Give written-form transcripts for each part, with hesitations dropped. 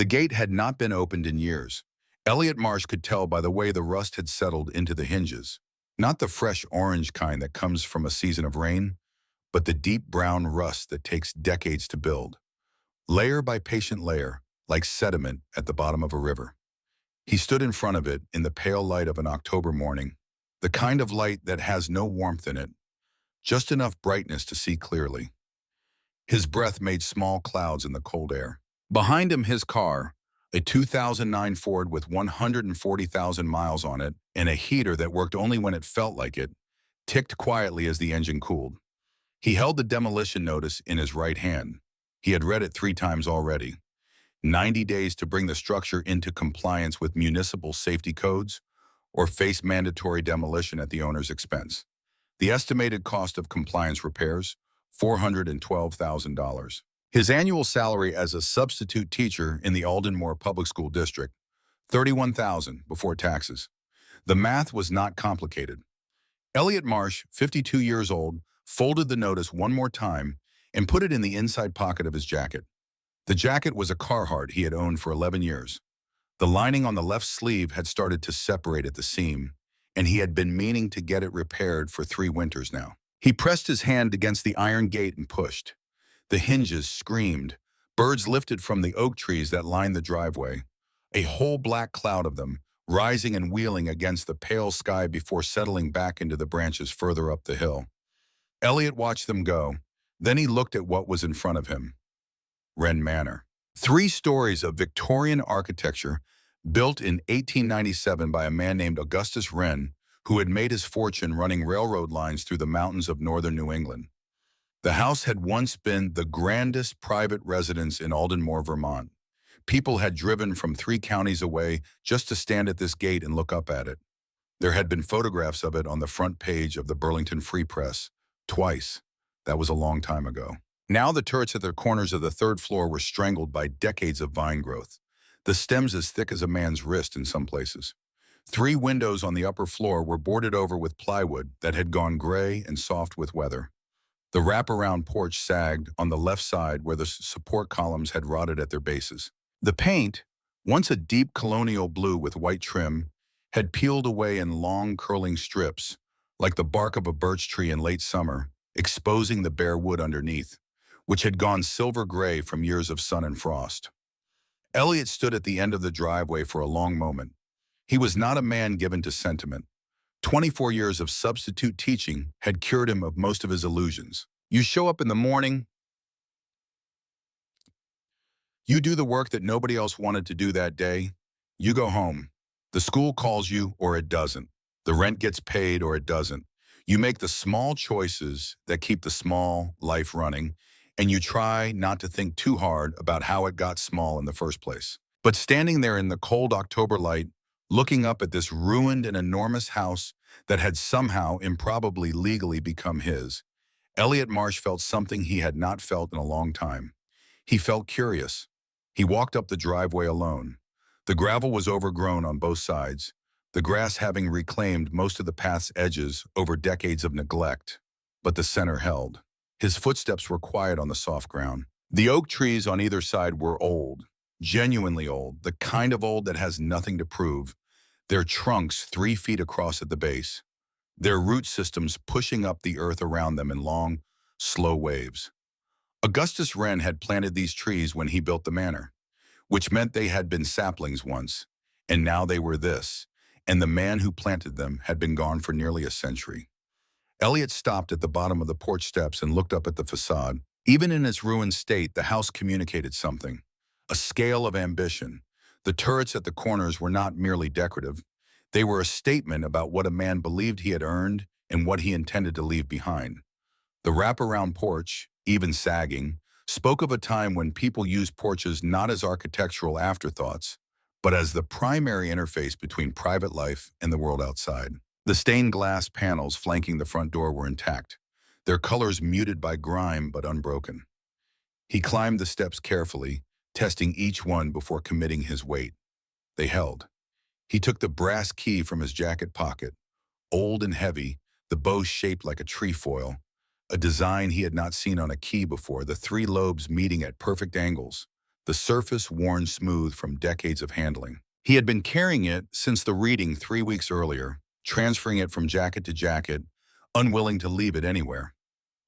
The gate had not been opened in years. Elliot Marsh could tell by the way the rust had settled into the hinges. Not the fresh orange kind that comes from a season of rain, but the deep brown rust that takes decades to build. Layer by patient layer, like sediment at the bottom of a river. He stood in front of it in the pale light of an October morning, the kind of light that has no warmth in it, just enough brightness to see clearly. His breath made small clouds in the cold air. Behind him, his car, a 2009 Ford with 140,000 miles on it and a heater that worked only when it felt like it, ticked quietly as the engine cooled. He held the demolition notice in his right hand. He had read it 3 times already. 90 days to bring the structure into compliance with municipal safety codes or face mandatory demolition at the owner's expense. The estimated cost of compliance repairs, $412,000. His annual salary as a substitute teacher in the Aldenmore Public School District, $31,000 before taxes. The math was not complicated. Elliot Marsh, 52 years old, folded the notice one more time and put it in the inside pocket of his jacket. The jacket was a Carhartt he had owned for 11 years. The lining on the left sleeve had started to separate at the seam, and he had been meaning to get it repaired for 3 winters now. He pressed his hand against the iron gate and pushed. The hinges screamed. Birds lifted from the oak trees that lined the driveway, a whole black cloud of them, rising and wheeling against the pale sky before settling back into the branches further up the hill. Elliot watched them go. Then he looked at what was in front of him. Wren Manor. 3 stories of Victorian architecture built in 1897 by a man named Augustus Wren, who had made his fortune running railroad lines through the mountains of northern New England. The house had once been the grandest private residence in Aldenmore, Vermont. People had driven from 3 counties away just to stand at this gate and look up at it. There had been photographs of it on the front page of the Burlington Free Press, twice. That was a long time ago. Now the turrets at the corners of the 3rd floor were strangled by decades of vine growth, the stems as thick as a man's wrist in some places. 3 windows on the upper floor were boarded over with plywood that had gone gray and soft with weather. The wraparound porch sagged on the left side where the support columns had rotted at their bases. The paint, once a deep colonial blue with white trim, had peeled away in long curling strips, like the bark of a birch tree in late summer, exposing the bare wood underneath, which had gone silver gray from years of sun and frost. Elliot stood at the end of the driveway for a long moment. He was not a man given to sentiment. 24 years of substitute teaching had cured him of most of his illusions. You show up in the morning, you do the work that nobody else wanted to do that day, you go home. The school calls you or it doesn't. The rent gets paid or it doesn't. You make the small choices that keep the small life running, and you try not to think too hard about how it got small in the first place. But standing there in the cold October light, looking up at this ruined and enormous house that had somehow improbably legally become his, Elliot Marsh felt something he had not felt in a long time. He felt curious. He walked up the driveway alone. The gravel was overgrown on both sides, the grass having reclaimed most of the path's edges over decades of neglect, but the center held. His footsteps were quiet on the soft ground. The oak trees on either side were old, genuinely old, the kind of old that has nothing to prove, their trunks 3 feet across at the base, their root systems pushing up the earth around them in long, slow waves. Augustus Wren had planted these trees when he built the manor, which meant they had been saplings once, and now they were this, and the man who planted them had been gone for nearly a century. Elliot stopped at the bottom of the porch steps and looked up at the facade. Even in its ruined state, the house communicated something, a scale of ambition. The turrets at the corners were not merely decorative. They were a statement about what a man believed he had earned and what he intended to leave behind. The wraparound porch, even sagging, spoke of a time when people used porches not as architectural afterthoughts, but as the primary interface between private life and the world outside. The stained glass panels flanking the front door were intact, their colors muted by grime but unbroken. He climbed the steps carefully, testing each one before committing his weight. They held. He took the brass key from his jacket pocket, old and heavy, the bow shaped like a trefoil, a design he had not seen on a key before, the 3 lobes meeting at perfect angles, the surface worn smooth from decades of handling. He had been carrying it since the reading 3 weeks earlier, transferring it from jacket to jacket, unwilling to leave it anywhere.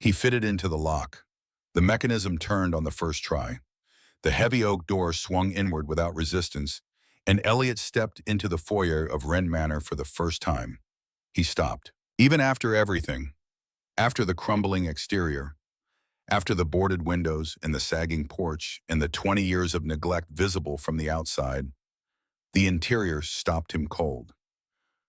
He fitted into the lock. The mechanism turned on the first try. The heavy oak door swung inward without resistance, and Elliot stepped into the foyer of Wren Manor for the first time. He stopped. Even after everything, after the crumbling exterior, after the boarded windows and the sagging porch and the 20 years of neglect visible from the outside, the interior stopped him cold.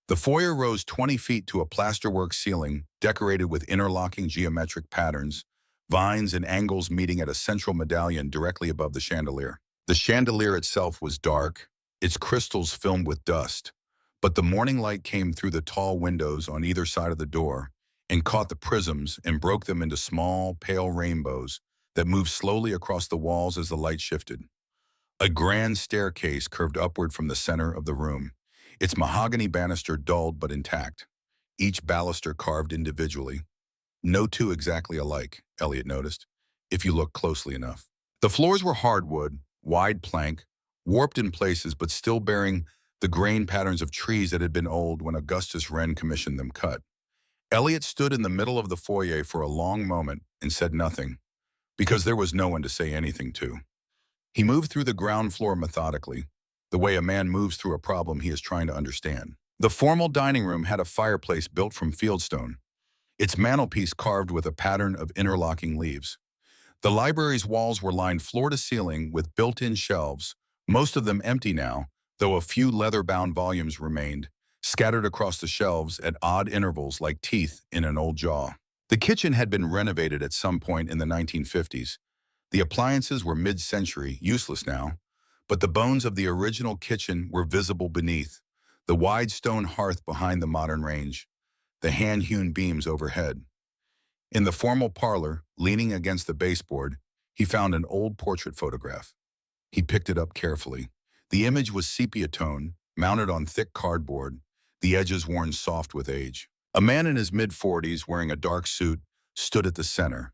The foyer rose 20 feet to a plasterwork ceiling decorated with interlocking geometric patterns, vines and angles meeting at a central medallion directly above the chandelier. The chandelier itself was dark, its crystals filmed with dust, but the morning light came through the tall windows on either side of the door and caught the prisms and broke them into small, pale rainbows that moved slowly across the walls as the light shifted. A grand staircase curved upward from the center of the room, its mahogany banister dulled but intact, each baluster carved individually. No two exactly alike, Elliot noticed, if you looked closely enough. The floors were hardwood, wide plank, warped in places but still bearing the grain patterns of trees that had been old when Augustus Wren commissioned them cut. Elliot stood in the middle of the foyer for a long moment and said nothing, because there was no one to say anything to. He moved through the ground floor methodically, the way a man moves through a problem he is trying to understand. The formal dining room had a fireplace built from fieldstone, its mantelpiece carved with a pattern of interlocking leaves. The library's walls were lined floor to ceiling with built-in shelves, most of them empty now, though a few leather-bound volumes remained, scattered across the shelves at odd intervals like teeth in an old jaw. The kitchen had been renovated at some point in the 1950s. The appliances were mid-century, useless now, but the bones of the original kitchen were visible beneath, the wide stone hearth behind the modern range, the hand-hewn beams overhead. In the formal parlor, leaning against the baseboard, he found an old portrait photograph. He picked it up carefully. The image was sepia tone, mounted on thick cardboard, the edges worn soft with age. A man in his mid-40s wearing a dark suit stood at the center.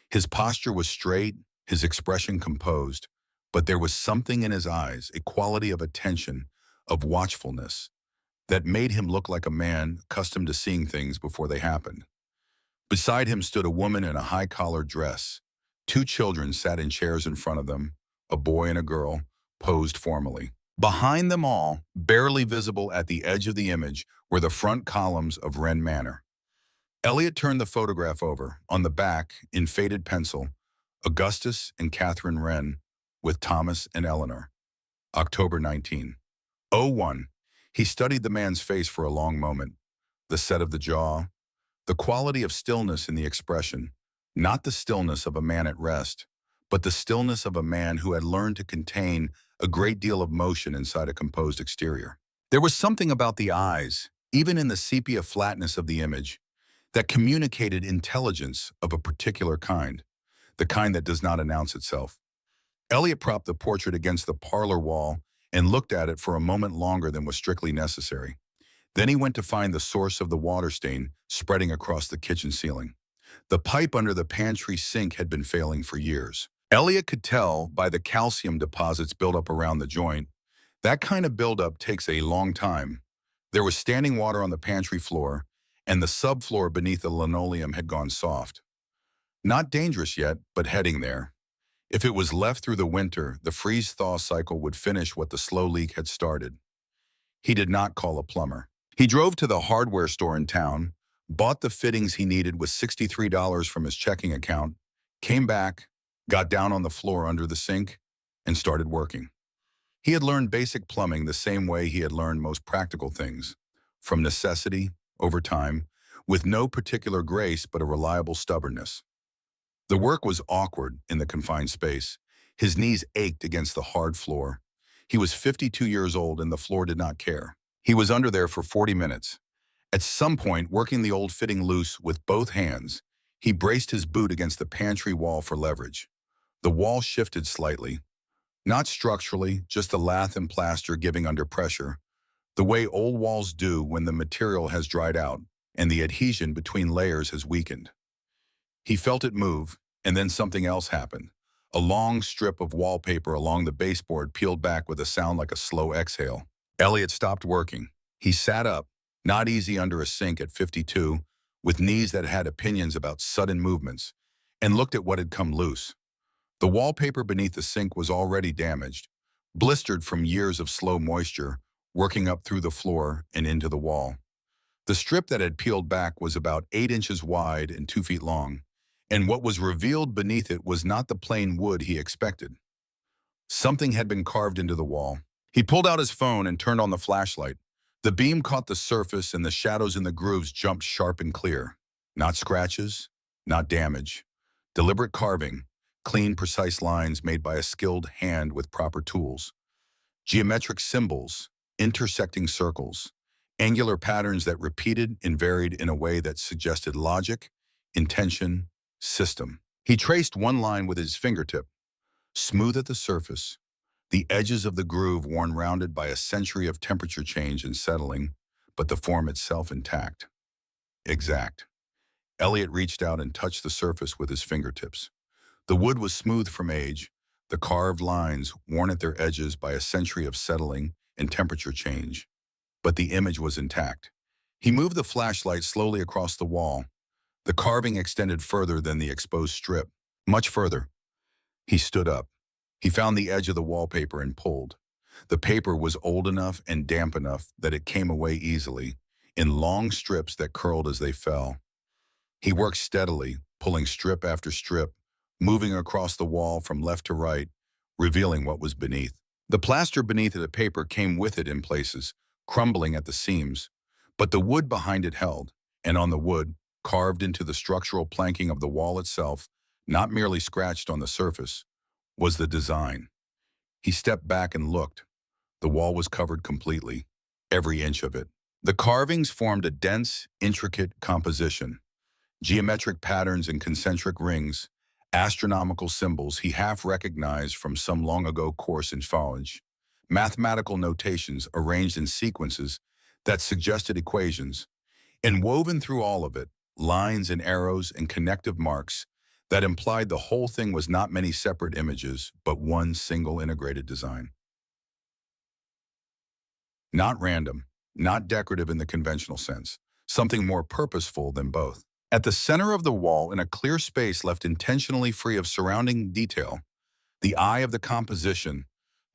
His posture was straight, his expression composed, but there was something in his eyes, a quality of attention, of watchfulness, that made him look like a man accustomed to seeing things before they happened. Beside him stood a woman in a high-collared dress. Two children sat in chairs in front of them, a boy and a girl, posed formally. Behind them all, barely visible at the edge of the image, were the front columns of Wren Manor. Elliot turned the photograph over. On the back, in faded pencil, Augustus and Catherine Wren, with Thomas and Eleanor. October 1901. He studied the man's face for a long moment. The set of the jaw, the quality of stillness in the expression, not the stillness of a man at rest, but the stillness of a man who had learned to contain a great deal of motion inside a composed exterior. There was something about the eyes, even in the sepia flatness of the image, that communicated intelligence of a particular kind, the kind that does not announce itself. Elliot propped the portrait against the parlor wall and looked at it for a moment longer than was strictly necessary. Then he went to find the source of the water stain spreading across the kitchen ceiling. The pipe under the pantry sink had been failing for years. Elliot could tell by the calcium deposits built up around the joint. That kind of buildup takes a long time. There was standing water on the pantry floor, and the subfloor beneath the linoleum had gone soft. Not dangerous yet, but heading there. If it was left through the winter, the freeze-thaw cycle would finish what the slow leak had started. He did not call a plumber. He drove to the hardware store in town, bought the fittings he needed with $63 from his checking account, came back, got down on the floor under the sink, and started working. He had learned basic plumbing the same way he had learned most practical things, from necessity, over time, with no particular grace but a reliable stubbornness. The work was awkward in the confined space. His knees ached against the hard floor. He was 52 years old and the floor did not care. He was under there for 40 minutes. At some point, working the old fitting loose with both hands, he braced his boot against the pantry wall for leverage. The wall shifted slightly. Not structurally, just the lath and plaster giving under pressure, the way old walls do when the material has dried out and the adhesion between layers has weakened. He felt it move, and then something else happened. A long strip of wallpaper along the baseboard peeled back with a sound like a slow exhale. Elliot stopped working. He sat up, not easy under a sink at 52, with knees that had opinions about sudden movements, and looked at what had come loose. The wallpaper beneath the sink was already damaged, blistered from years of slow moisture, working up through the floor and into the wall. The strip that had peeled back was about 8 inches wide and 2 feet long, and what was revealed beneath it was not the plain wood he expected. Something had been carved into the wall. He pulled out his phone and turned on the flashlight. The beam caught the surface and the shadows in the grooves jumped sharp and clear. Not scratches, not damage. Deliberate carving, clean, precise lines made by a skilled hand with proper tools. Geometric symbols, intersecting circles, angular patterns that repeated and varied in a way that suggested logic, intention, system. He traced one line with his fingertip, smooth at the surface, the edges of the groove worn rounded by a century of temperature change and settling, but the form itself intact. Exact. Elliot reached out and touched the surface with his fingertips. The wood was smooth from age, the carved lines worn at their edges by a century of settling and temperature change, but the image was intact. He moved the flashlight slowly across the wall. The carving extended further than the exposed strip, much further. He stood up. He found the edge of the wallpaper and pulled. The paper was old enough and damp enough that it came away easily, in long strips that curled as they fell. He worked steadily, pulling strip after strip, moving across the wall from left to right, revealing what was beneath. The plaster beneath the paper came with it in places, crumbling at the seams, but the wood behind it held, and on the wood, carved into the structural planking of the wall itself, not merely scratched on the surface, was the design. He stepped back and looked. The wall was covered completely, every inch of it. The carvings formed a dense, intricate composition. Geometric patterns and concentric rings, astronomical symbols he half recognized from some long-ago course in college, mathematical notations arranged in sequences that suggested equations, and woven through all of it, lines and arrows and connective marks that implied the whole thing was not many separate images, but one single integrated design. Not random, not decorative in the conventional sense, something more purposeful than both. At the center of the wall, in a clear space left intentionally free of surrounding detail, the eye of the composition,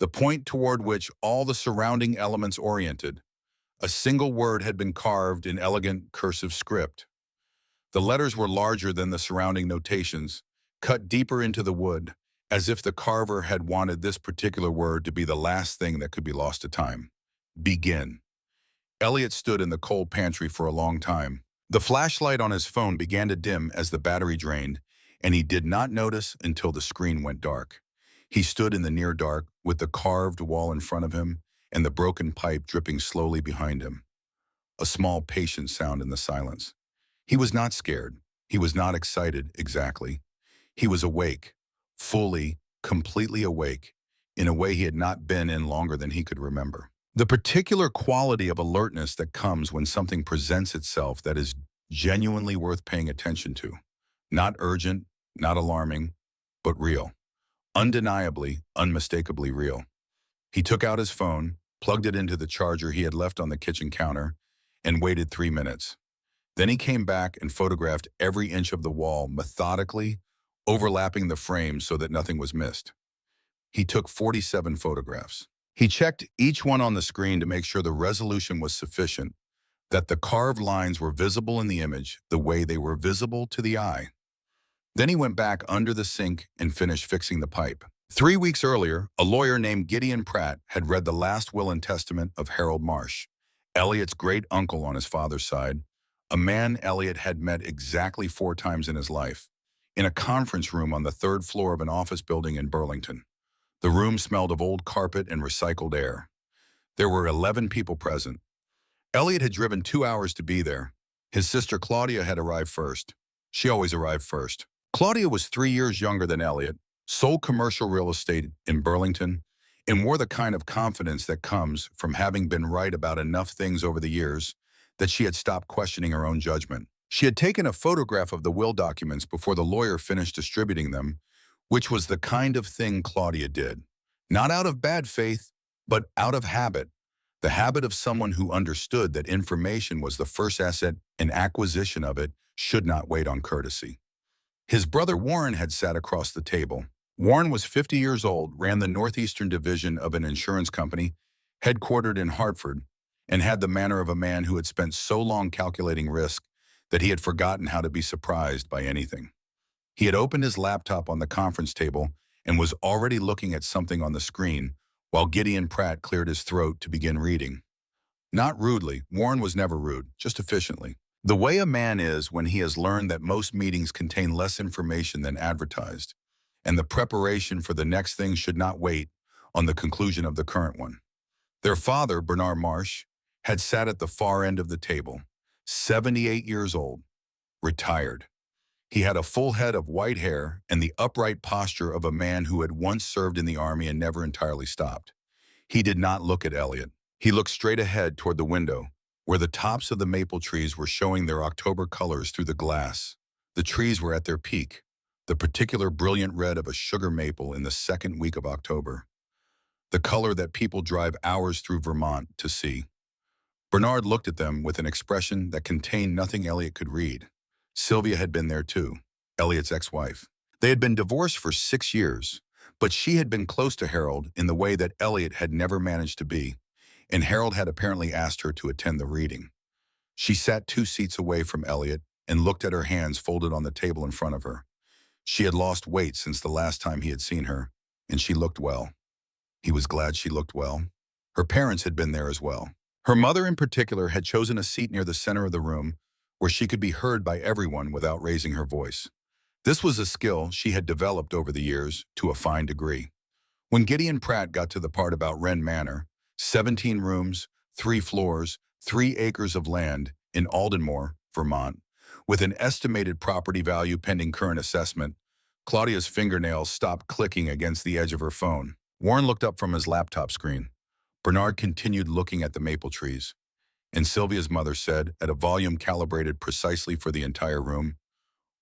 the point toward which all the surrounding elements oriented, a single word had been carved in elegant cursive script. The letters were larger than the surrounding notations, cut deeper into the wood, as if the carver had wanted this particular word to be the last thing that could be lost to time. Begin. Elliot stood in the cold pantry for a long time. The flashlight on his phone began to dim as the battery drained, and he did not notice until the screen went dark. He stood in the near dark with the carved wall in front of him and the broken pipe dripping slowly behind him. A small, patient sound in the silence. He was not scared. He was not excited, exactly. He was awake, fully, completely awake, in a way he had not been in longer than he could remember. The particular quality of alertness that comes when something presents itself that is genuinely worth paying attention to. Not urgent, not alarming, but real. Undeniably, unmistakably real. He took out his phone, plugged it into the charger he had left on the kitchen counter, and waited 3 minutes. Then he came back and photographed every inch of the wall methodically, overlapping the frames so that nothing was missed. He took 47 photographs. He checked each one on the screen to make sure the resolution was sufficient, that the carved lines were visible in the image the way they were visible to the eye. Then he went back under the sink and finished fixing the pipe. 3 weeks earlier, a lawyer named Gideon Pratt had read the last will and testament of Harold Marsh, Elliot's great uncle on his father's side, a man Elliot had met exactly 4 times in his life, in a conference room on the 3rd floor of an office building in Burlington. The room smelled of old carpet and recycled air. There were 11 people present. Elliot had driven 2 hours to be there. His sister Claudia had arrived first. She always arrived first. Claudia was 3 years younger than Elliot, sold commercial real estate in Burlington, and wore the kind of confidence that comes from having been right about enough things over the years that she had stopped questioning her own judgment. She had taken a photograph of the will documents before the lawyer finished distributing them, which was the kind of thing Claudia did. Not out of bad faith, but out of habit. The habit of someone who understood that information was the first asset and acquisition of it should not wait on courtesy. His brother Warren had sat across the table. Warren was 50 years old, ran the northeastern division of an insurance company, headquartered in Hartford, and had the manner of a man who had spent so long calculating risk that he had forgotten how to be surprised by anything. He had opened his laptop on the conference table and was already looking at something on the screen while Gideon Pratt cleared his throat to begin reading. Not rudely, Warren was never rude, just efficiently. The way a man is when he has learned that most meetings contain less information than advertised, and the preparation for the next thing should not wait on the conclusion of the current one. Their father, Bernard Marsh, had sat at the far end of the table, 78 years old, retired. He had a full head of white hair and the upright posture of a man who had once served in the army and never entirely stopped. He did not look at Elliot. He looked straight ahead toward the window, where the tops of the maple trees were showing their October colors through the glass. The trees were at their peak, the particular brilliant red of a sugar maple in the second week of October, the color that people drive hours through Vermont to see. Bernard looked at them with an expression that contained nothing Elliot could read. Sylvia had been there too, Elliot's ex-wife. They had been divorced for 6 years, but she had been close to Harold in the way that Elliot had never managed to be, and Harold had apparently asked her to attend the reading. She sat 2 seats away from Elliot and looked at her hands folded on the table in front of her. She had lost weight since the last time he had seen her, and she looked well. He was glad she looked well. Her parents had been there as well. Her mother in particular had chosen a seat near the center of the room where she could be heard by everyone without raising her voice. This was a skill she had developed over the years to a fine degree. When Gideon Pratt got to the part about Wren Manor, 17 rooms, 3 floors, 3 acres of land in Aldenmore, Vermont, with an estimated property value pending current assessment, Claudia's fingernails stopped clicking against the edge of her phone. Warren looked up from his laptop screen. Bernard continued looking at the maple trees, and Sylvia's mother said, at a volume calibrated precisely for the entire room,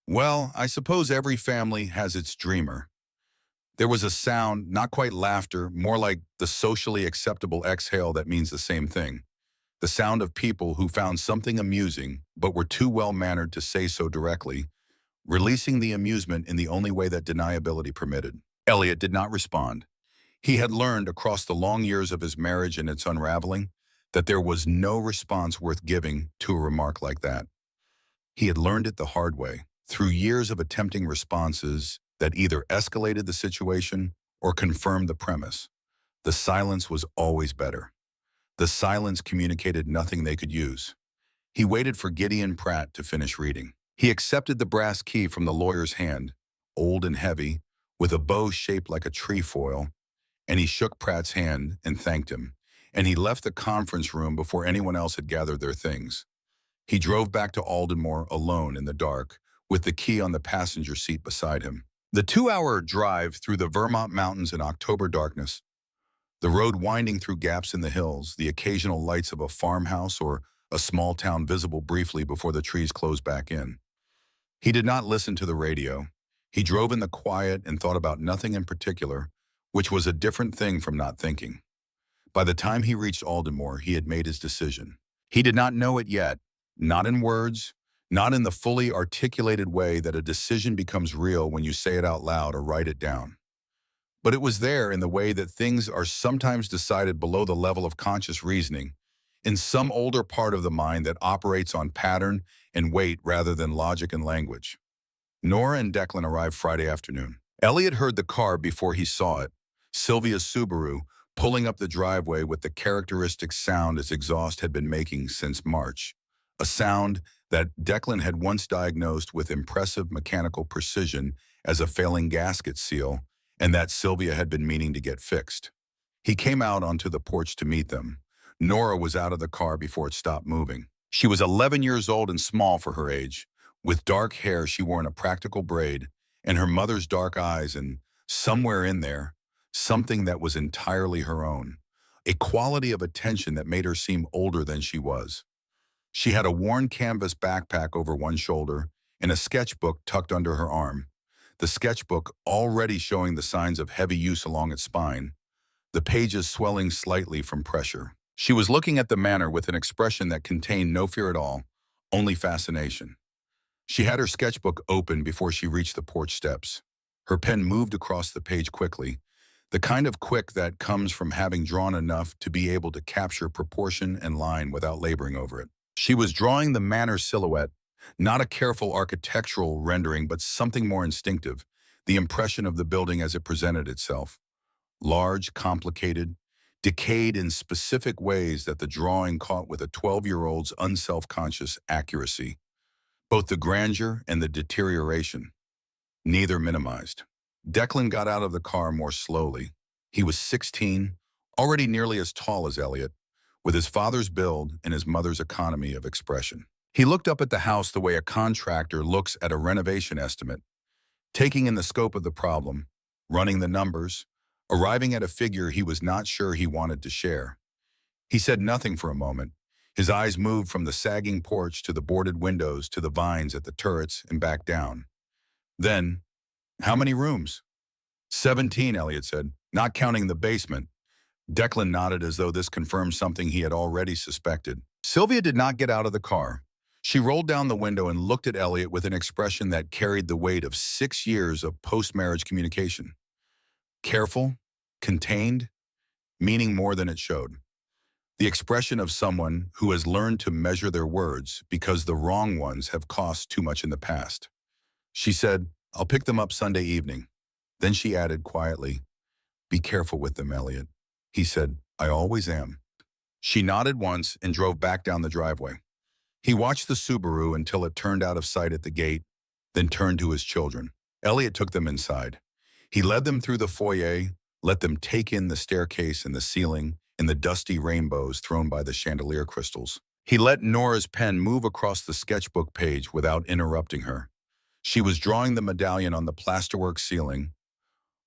"Well, I suppose every family has its dreamer." There was a sound, not quite laughter, more like the socially acceptable exhale that means the same thing. The sound of people who found something amusing, but were too well-mannered to say so directly, releasing the amusement in the only way that deniability permitted. Elliot did not respond. He had learned across the long years of his marriage and its unraveling that there was no response worth giving to a remark like that. He had learned it the hard way, through years of attempting responses that either escalated the situation or confirmed the premise. The silence was always better. The silence communicated nothing they could use. He waited for Gideon Pratt to finish reading. He accepted the brass key from the lawyer's hand, old and heavy, with a bow shaped like a trefoil, and he shook Pratt's hand and thanked him, and he left the conference room before anyone else had gathered their things. He drove back to Aldenmore alone in the dark, with the key on the passenger seat beside him. The 2-hour drive through the Vermont mountains in October darkness, the road winding through gaps in the hills, the occasional lights of a farmhouse or a small town visible briefly before the trees closed back in. He did not listen to the radio. He drove in the quiet and thought about nothing in particular, which was a different thing from not thinking. By the time he reached Aldenmore, he had made his decision. He did not know it yet, not in words, not in the fully articulated way that a decision becomes real when you say it out loud or write it down. But it was there in the way that things are sometimes decided below the level of conscious reasoning, in some older part of the mind that operates on pattern and weight rather than logic and language. Nora and Declan arrived Friday afternoon. Elliot heard the car before he saw it, Sylvia's Subaru, pulling up the driveway with the characteristic sound its exhaust had been making since March, a sound that Declan had once diagnosed with impressive mechanical precision as a failing gasket seal, and that Sylvia had been meaning to get fixed. He came out onto the porch to meet them. Nora was out of the car before it stopped moving. She was 11 years old and small for her age. With dark hair she wore in a practical braid, and her mother's dark eyes, and somewhere in there, something that was entirely her own, a quality of attention that made her seem older than she was. She had a worn canvas backpack over one shoulder and a sketchbook tucked under her arm. the sketchbook already showing the signs of heavy use along its spine, the pages swelling slightly from pressure. She was looking at the manor with an expression that contained no fear at all, only fascination. She had her sketchbook open before she reached the porch steps. Her pen moved across the page quickly, the kind of quick that comes from having drawn enough to be able to capture proportion and line without laboring over it. She was drawing the manor silhouette, not a careful architectural rendering, but something more instinctive, the impression of the building as it presented itself. Large, complicated, decayed in specific ways that the drawing caught with a 12-year-old's unself-conscious accuracy. Both the grandeur and the deterioration, neither minimized. Declan got out of the car more slowly. He was 16, already nearly as tall as Elliot, with his father's build and his mother's economy of expression. He looked up at the house the way a contractor looks at a renovation estimate, taking in the scope of the problem, running the numbers, arriving at a figure he was not sure he wanted to share. He said nothing for a moment. His eyes moved from the sagging porch to the boarded windows to the vines at the turrets and back down. Then, how many rooms? 17, Elliot said, not counting the basement. Declan nodded as though this confirmed something he had already suspected. Sylvia did not get out of the car. She rolled down the window and looked at Elliot with an expression that carried the weight of 6 years of post-marriage communication. Careful, contained, meaning more than it showed. The expression of someone who has learned to measure their words because the wrong ones have cost too much in the past. She said, I'll pick them up Sunday evening. Then she added quietly, be careful with them, Elliot. He said, I always am. She nodded once and drove back down the driveway. He watched the Subaru until it turned out of sight at the gate, then turned to his children. Elliot took them inside. He led them through the foyer, let them take in the staircase and the ceiling and the dusty rainbows thrown by the chandelier crystals. He let Nora's pen move across the sketchbook page without interrupting her. She was drawing the medallion on the plasterwork ceiling,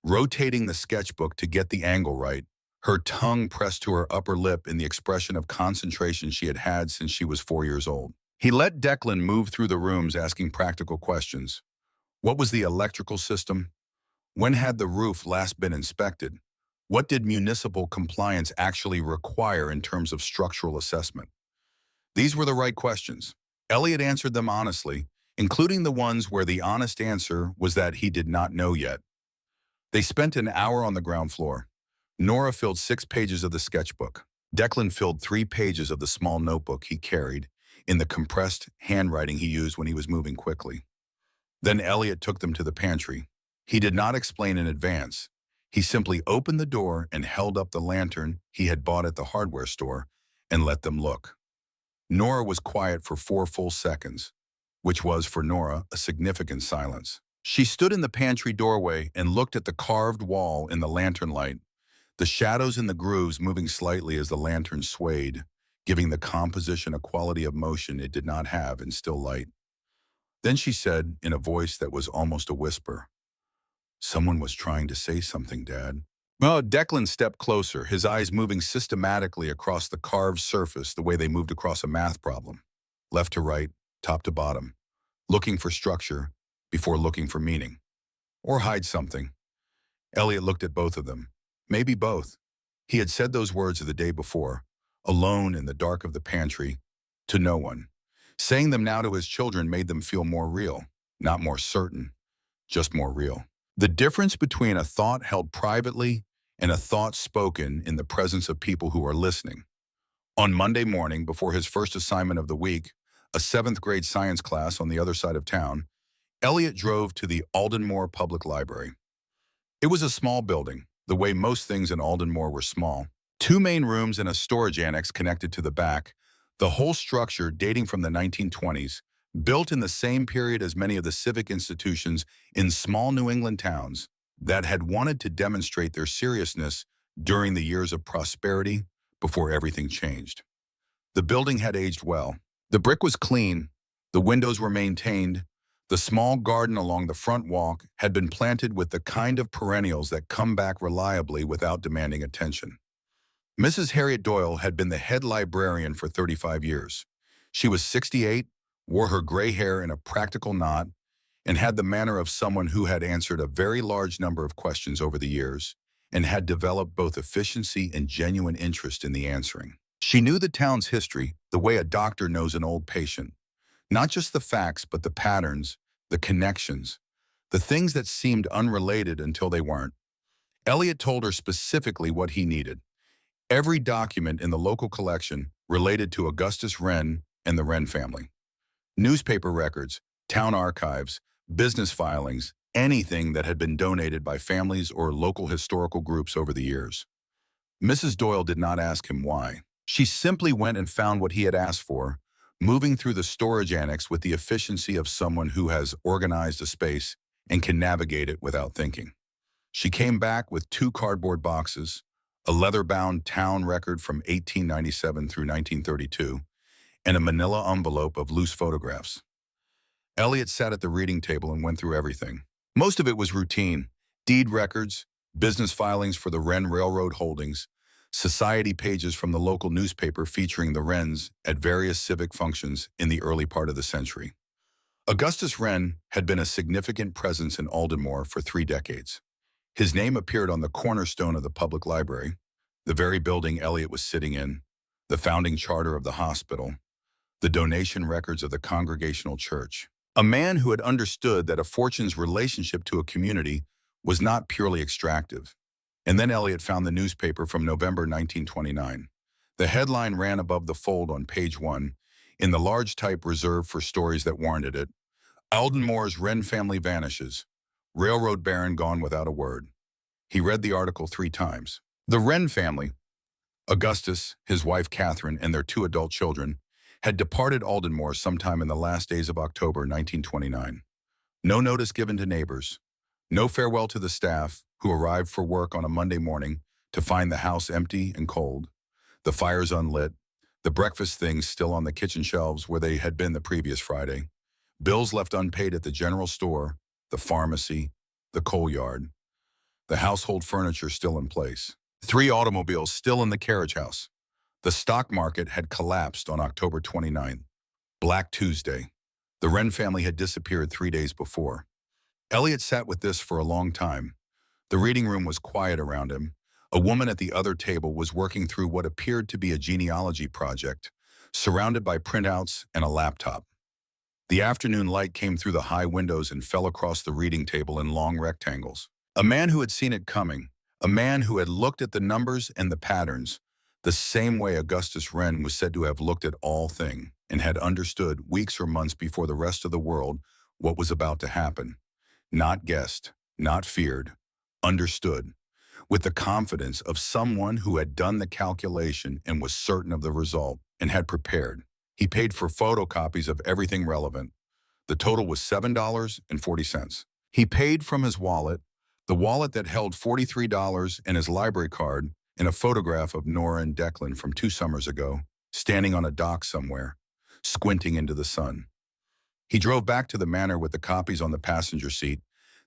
rotating the sketchbook to get the angle right, her tongue pressed to her upper lip in the expression of concentration she had had since she was 4 years old. He let Declan move through the rooms asking practical questions. What was the electrical system? When had the roof last been inspected? What did municipal compliance actually require in terms of structural assessment? These were the right questions. Elliot answered them honestly, including the ones where the honest answer was that he did not know yet. They spent an hour on the ground floor. Nora filled 6 pages of the sketchbook. Declan filled 3 pages of the small notebook he carried in the compressed handwriting he used when he was moving quickly. Then Elliot took them to the pantry. He did not explain in advance. He simply opened the door and held up the lantern he had bought at the hardware store and let them look. Nora was quiet for 4 full seconds, which was, for Nora, a significant silence. She stood in the pantry doorway and looked at the carved wall in the lantern light, the shadows in the grooves moving slightly as the lantern swayed, giving the composition a quality of motion it did not have in still light. Then she said, in a voice that was almost a whisper, someone was trying to say something, Dad. Well, Declan stepped closer, his eyes moving systematically across the carved surface the way they moved across a math problem, left to right, top to bottom, looking for structure before looking for meaning. Or hide something. Elliot looked at both of them. Maybe both. He had said those words the day before, alone in the dark of the pantry, to no one. Saying them now to his children made them feel more real, not more certain, just more real. The difference between a thought held privately and a thought spoken in the presence of people who are listening. On Monday morning, before his first assignment of the week, a 7th grade science class on the other side of town, Elliot drove to the Aldenmore Public Library. It was a small building, the way most things in Aldenmore were small. 2 main rooms and a storage annex connected to the back, the whole structure dating from the 1920s, built in the same period as many of the civic institutions in small New England towns that had wanted to demonstrate their seriousness during the years of prosperity before everything changed. The building had aged well. The brick was clean, the windows were maintained, the small garden along the front walk had been planted with the kind of perennials that come back reliably without demanding attention. Mrs. Harriet Doyle had been the head librarian for 35 years. She was 68, wore her gray hair in a practical knot, and had the manner of someone who had answered a very large number of questions over the years and had developed both efficiency and genuine interest in the answering. She knew the town's history the way a doctor knows an old patient, not just the facts, but the patterns, the connections, the things that seemed unrelated until they weren't. Elliot told her specifically what he needed. Every document in the local collection related to Augustus Wren and the Wren family. Newspaper records, town archives, business filings, anything that had been donated by families or local historical groups over the years. Mrs. Doyle did not ask him why. She simply went and found what he had asked for, moving through the storage annex with the efficiency of someone who has organized a space and can navigate it without thinking. She came back with 2 cardboard boxes, a leather-bound town record from 1897 through 1932, and a manila envelope of loose photographs. Elliot sat at the reading table and went through everything. Most of it was routine: deed records, business filings for the Wren Railroad Holdings, society pages from the local newspaper featuring the Wrens at various civic functions in the early part of the century. Augustus Wren had been a significant presence in Aldenmore for 3 decades. His name appeared on the cornerstone of the public library, the very building Elliot was sitting in, the founding charter of the hospital, the donation records of the Congregational Church. A man who had understood that a fortune's relationship to a community was not purely extractive. And then Elliot found the newspaper from November 1929. The headline ran above the fold on page 1, in the large type reserved for stories that warranted it: Aldenmore's Wren family vanishes. Railroad baron gone without a word. He read the article 3 times. The Wren family, Augustus, his wife Catherine, and their 2 adult children, had departed Aldenmore sometime in the last days of October 1929. No notice given to neighbors. No farewell to the staff, who arrived for work on a Monday morning to find the house empty and cold, the fires unlit, the breakfast things still on the kitchen shelves where they had been the previous Friday, bills left unpaid at the general store, the pharmacy, the coal yard, the household furniture still in place, 3 automobiles still in the carriage house. The stock market had collapsed on October 29th, Black Tuesday. The Wren family had disappeared 3 days before. Elliot sat with this for a long time. The reading room was quiet around him. A woman at the other table was working through what appeared to be a genealogy project, surrounded by printouts and a laptop. The afternoon light came through the high windows and fell across the reading table in long rectangles. A man who had seen it coming, a man who had looked at the numbers and the patterns, the same way Augustus Wren was said to have looked at all things, and had understood weeks or months before the rest of the world what was about to happen. Not guessed, not feared, understood, with the confidence of someone who had done the calculation and was certain of the result and had prepared. He paid for photocopies of everything relevant. The total was $7.40. He paid from his wallet, the wallet that held $43 and his library card, and a photograph of Nora and Declan from 2 summers ago, standing on a dock somewhere, squinting into the sun. He drove back to the manor with the copies on the passenger seat,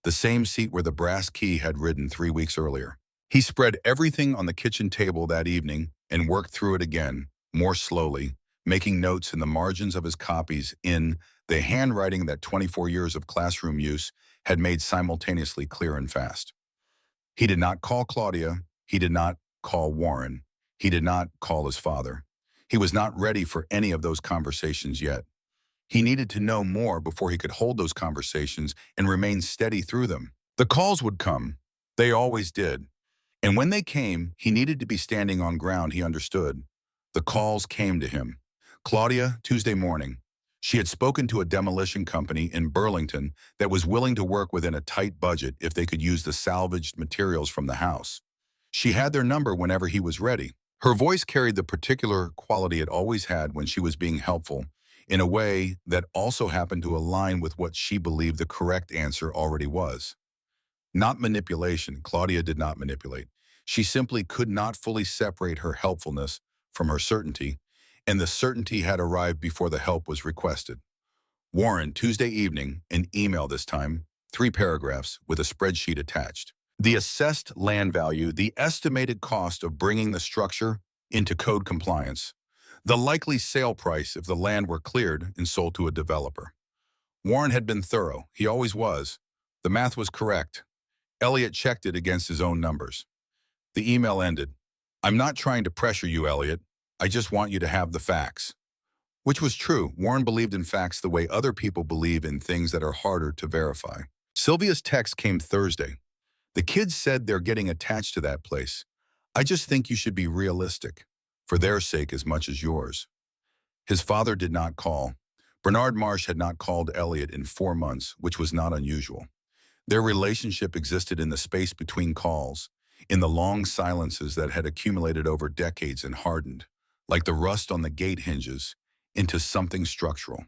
the same seat where the brass key had ridden 3 weeks earlier. He spread everything on the kitchen table that evening and worked through it again, more slowly, making notes in the margins of his copies in the handwriting that 24 years of classroom use had made simultaneously clear and fast. He did not call Claudia. He did not call Warren. He did not call his father. He was not ready for any of those conversations yet. He needed to know more before he could hold those conversations and remain steady through them. The calls would come. They always did. And when they came, he needed to be standing on ground he understood. The calls came to him. Claudia, Tuesday morning. She had spoken to a demolition company in Burlington that was willing to work within a tight budget if they could use the salvaged materials from the house. She had their number whenever he was ready. Her voice carried the particular quality it always had when she was being helpful, in a way that also happened to align with what she believed the correct answer already was. Not manipulation. Claudia did not manipulate. She simply could not fully separate her helpfulness from her certainty, and the certainty had arrived before the help was requested. Warren, Tuesday evening, an email this time, 3 paragraphs with a spreadsheet attached. The assessed land value, the estimated cost of bringing the structure into code compliance, the likely sale price if the land were cleared and sold to a developer. Warren had been thorough. He always was. The math was correct. Elliot checked it against his own numbers. The email ended. "I'm not trying to pressure you, Elliot. I just want you to have the facts." Which was true. Warren believed in facts the way other people believe in things that are harder to verify. Sylvia's text came Thursday. "The kids said they're getting attached to that place. I just think you should be realistic, for their sake as much as yours." His father did not call. Bernard Marsh had not called Elliot in 4 months, which was not unusual. Their relationship existed in the space between calls, in the long silences that had accumulated over decades and hardened, like the rust on the gate hinges, into something structural.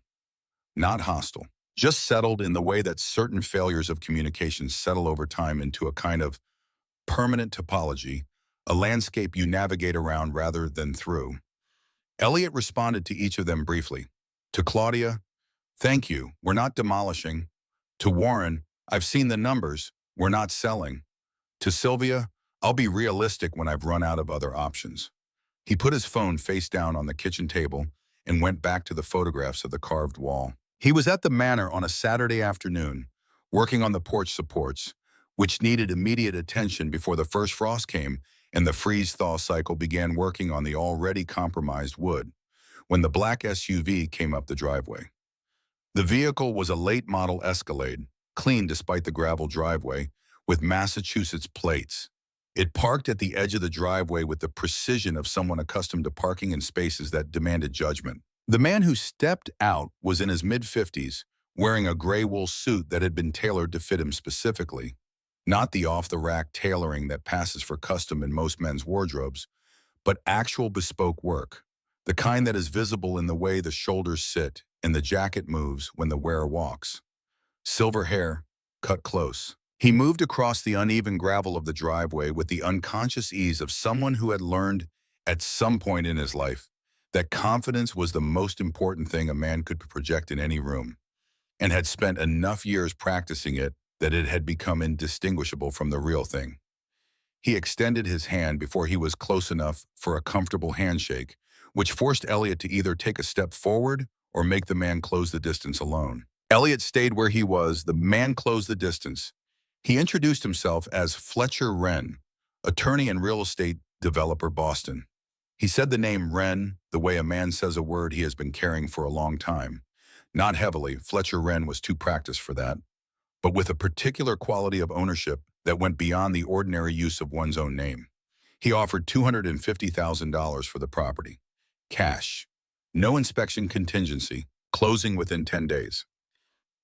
Not hostile, just settled in the way that certain failures of communication settle over time into a kind of permanent topology, a landscape you navigate around rather than through. Elliot responded to each of them briefly. To Claudia, "Thank you, we're not demolishing." To Warren, "I've seen the numbers, we're not selling." To Sylvia, "I'll be realistic when I've run out of other options." He put his phone face down on the kitchen table and went back to the photographs of the carved wall. He was at the manor on a Saturday afternoon, working on the porch supports, which needed immediate attention before the first frost came and the freeze-thaw cycle began working on the already compromised wood, when the black SUV came up the driveway. The vehicle was a late-model Escalade, clean despite the gravel driveway, with Massachusetts plates. It parked at the edge of the driveway with the precision of someone accustomed to parking in spaces that demanded judgment. The man who stepped out was in his mid-50s, wearing a gray wool suit that had been tailored to fit him specifically. Not the off-the-rack tailoring that passes for custom in most men's wardrobes, but actual bespoke work, the kind that is visible in the way the shoulders sit and the jacket moves when the wearer walks. Silver hair, cut close. He moved across the uneven gravel of the driveway with the unconscious ease of someone who had learned at some point in his life that confidence was the most important thing a man could project in any room, and had spent enough years practicing it that it had become indistinguishable from the real thing. He extended his hand before he was close enough for a comfortable handshake, which forced Elliot to either take a step forward or make the man close the distance alone. Elliot stayed where he was. The man closed the distance. He introduced himself as Fletcher Wren, attorney and real estate developer, Boston. He said the name Wren the way a man says a word he has been carrying for a long time. Not heavily, Fletcher Wren was too practiced for that, but with a particular quality of ownership that went beyond the ordinary use of one's own name. He offered $250,000 for the property. Cash. No inspection contingency. Closing within 10 days.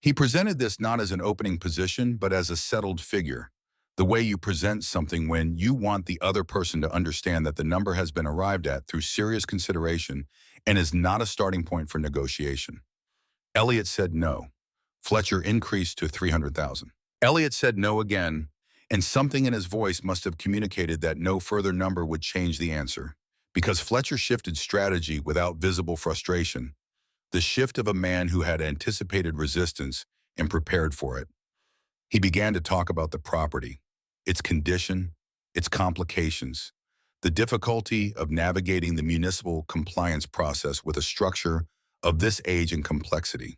He presented this not as an opening position, but as a settled figure. The way you present something when you want the other person to understand that the number has been arrived at through serious consideration and is not a starting point for negotiation. Elliot said no. Fletcher increased to $300,000. Elliot said no again, and something in his voice must have communicated that no further number would change the answer, because Fletcher shifted strategy without visible frustration, the shift of a man who had anticipated resistance and prepared for it. He began to talk about the property, its condition, its complications, the difficulty of navigating the municipal compliance process with a structure of this age and complexity.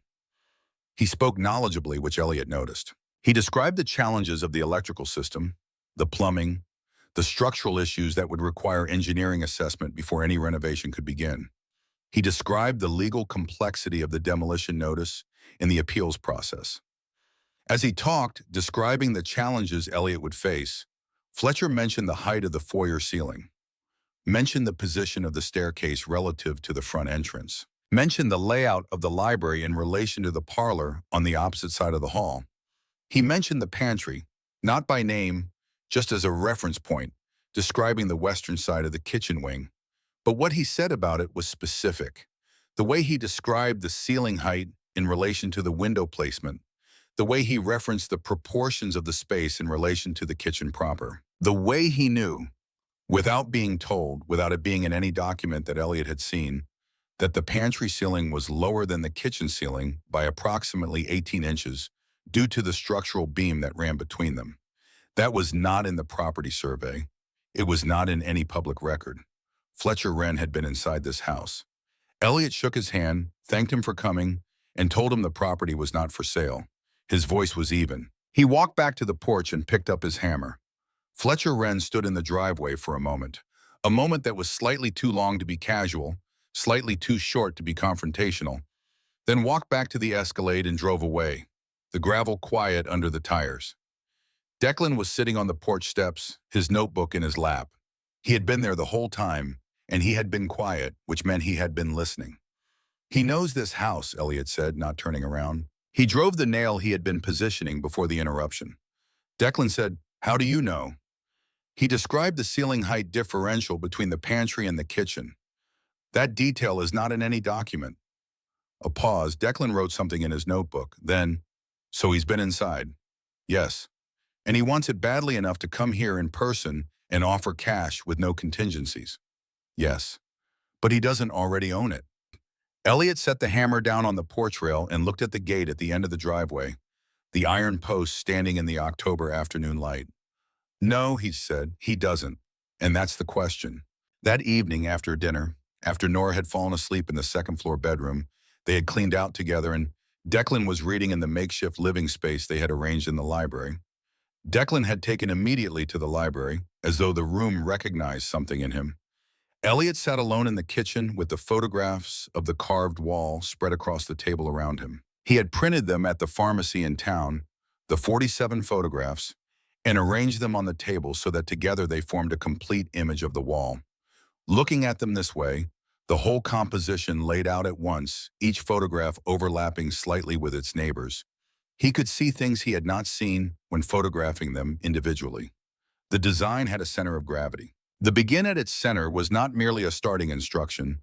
He spoke knowledgeably, which Elliot noticed. He described the challenges of the electrical system, the plumbing, the structural issues that would require engineering assessment before any renovation could begin. He described the legal complexity of the demolition notice and the appeals process. As he talked, describing the challenges Elliot would face, Fletcher mentioned the height of the foyer ceiling, mentioned the position of the staircase relative to the front entrance, mentioned the layout of the library in relation to the parlor on the opposite side of the hall. He mentioned the pantry, not by name, just as a reference point, describing the western side of the kitchen wing. But what he said about it was specific. The way he described the ceiling height in relation to the window placement, the way he referenced the proportions of the space in relation to the kitchen proper, the way he knew, without being told, without it being in any document that Elliot had seen, that the pantry ceiling was lower than the kitchen ceiling by approximately 18 inches due to the structural beam that ran between them. That was not in the property survey. It was not in any public record. Fletcher Wren had been inside this house. Elliot shook his hand, thanked him for coming, and told him the property was not for sale. His voice was even. He walked back to the porch and picked up his hammer. Fletcher Wren stood in the driveway for a moment that was slightly too long to be casual, slightly too short to be confrontational, then walked back to the Escalade and drove away, the gravel quiet under the tires. Declan was sitting on the porch steps, his notebook in his lap. He had been there the whole time, and he had been quiet, which meant he had been listening. "He knows this house," Elliot said, not turning around. He drove the nail he had been positioning before the interruption. Declan said, "How do you know?" He described the ceiling height differential between the pantry and the kitchen. "That detail is not in any document." A pause. Declan wrote something in his notebook. Then, "So he's been inside?" "Yes. And he wants it badly enough to come here in person and offer cash with no contingencies." "Yes. But he doesn't already own it." Elliot set the hammer down on the porch rail and looked at the gate at the end of the driveway, the iron post standing in the October afternoon light. "No," he said, "he doesn't. And that's the question." That evening after dinner, after Nora had fallen asleep in the second-floor bedroom, they had cleaned out together and Declan was reading in the makeshift living space they had arranged in the library. Declan had taken immediately to the library, as though the room recognized something in him. Elliot sat alone in the kitchen with the photographs of the carved wall spread across the table around him. He had printed them at the pharmacy in town, the 47 photographs, and arranged them on the table so that together they formed a complete image of the wall. Looking at them this way, the whole composition laid out at once, each photograph overlapping slightly with its neighbors, he could see things he had not seen when photographing them individually. The design had a center of gravity. The begin at its center was not merely a starting instruction,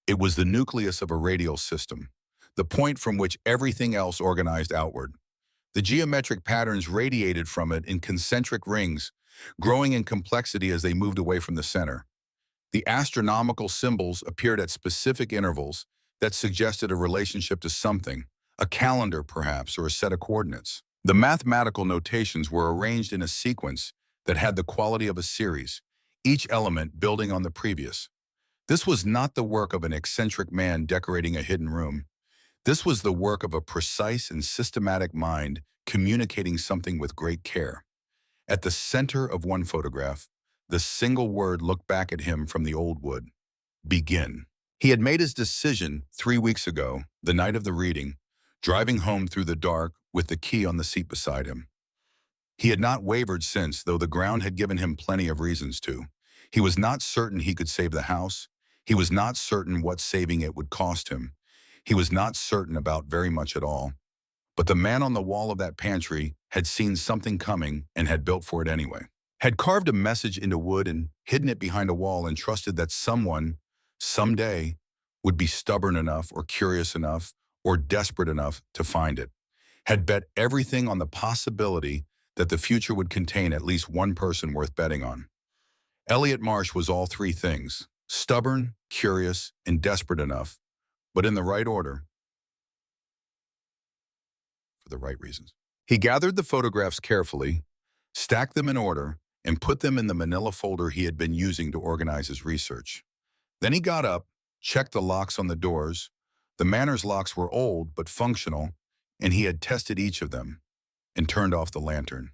it was the nucleus of a radial system, the point from which everything else organized outward. The geometric patterns radiated from it in concentric rings, growing in complexity as they moved away from the center. The astronomical symbols appeared at specific intervals that suggested a relationship to something, a calendar perhaps, or a set of coordinates. The mathematical notations were arranged in a sequence that had the quality of a series, each element building on the previous. This was not the work of an eccentric man decorating a hidden room. This was the work of a precise and systematic mind communicating something with great care. At the center of one photograph, the single word looked back at him from the old wood: begin. He had made his decision 3 weeks ago, the night of the reading, driving home through the dark with the key on the seat beside him. He had not wavered since, though the ground had given him plenty of reasons to. He was not certain he could save the house. He was not certain what saving it would cost him. He was not certain about very much at all. But the man on the wall of that pantry had seen something coming and had built for it anyway. Had carved a message into wood and hidden it behind a wall and trusted that someone, someday, would be stubborn enough or curious enough or desperate enough to find it. Had bet everything on the possibility that the future would contain at least one person worth betting on. Elliot Marsh was all three things: stubborn, curious, and desperate enough, but in the right order, for the right reasons. He gathered the photographs carefully, stacked them in order, and put them in the manila folder he had been using to organize his research. Then he got up, checked the locks on the doors. The Manor's locks were old but functional, and he had tested each of them, and turned off the lantern.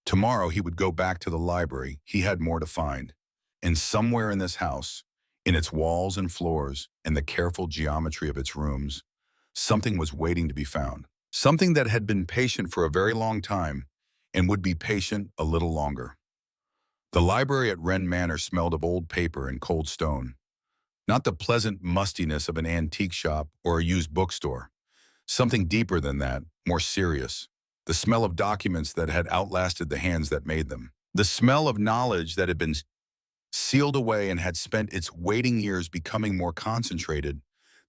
Tomorrow he would go back to the library. He had more to find. And somewhere in this house, in its walls and floors, and the careful geometry of its rooms, something was waiting to be found. Something that had been patient for a very long time, and would be patient a little longer. The library at Wren Manor smelled of old paper and cold stone. Not the pleasant mustiness of an antique shop or a used bookstore. Something deeper than that, more serious. The smell of documents that had outlasted the hands that made them. The smell of knowledge that had been sealed away and had spent its waiting years becoming more concentrated,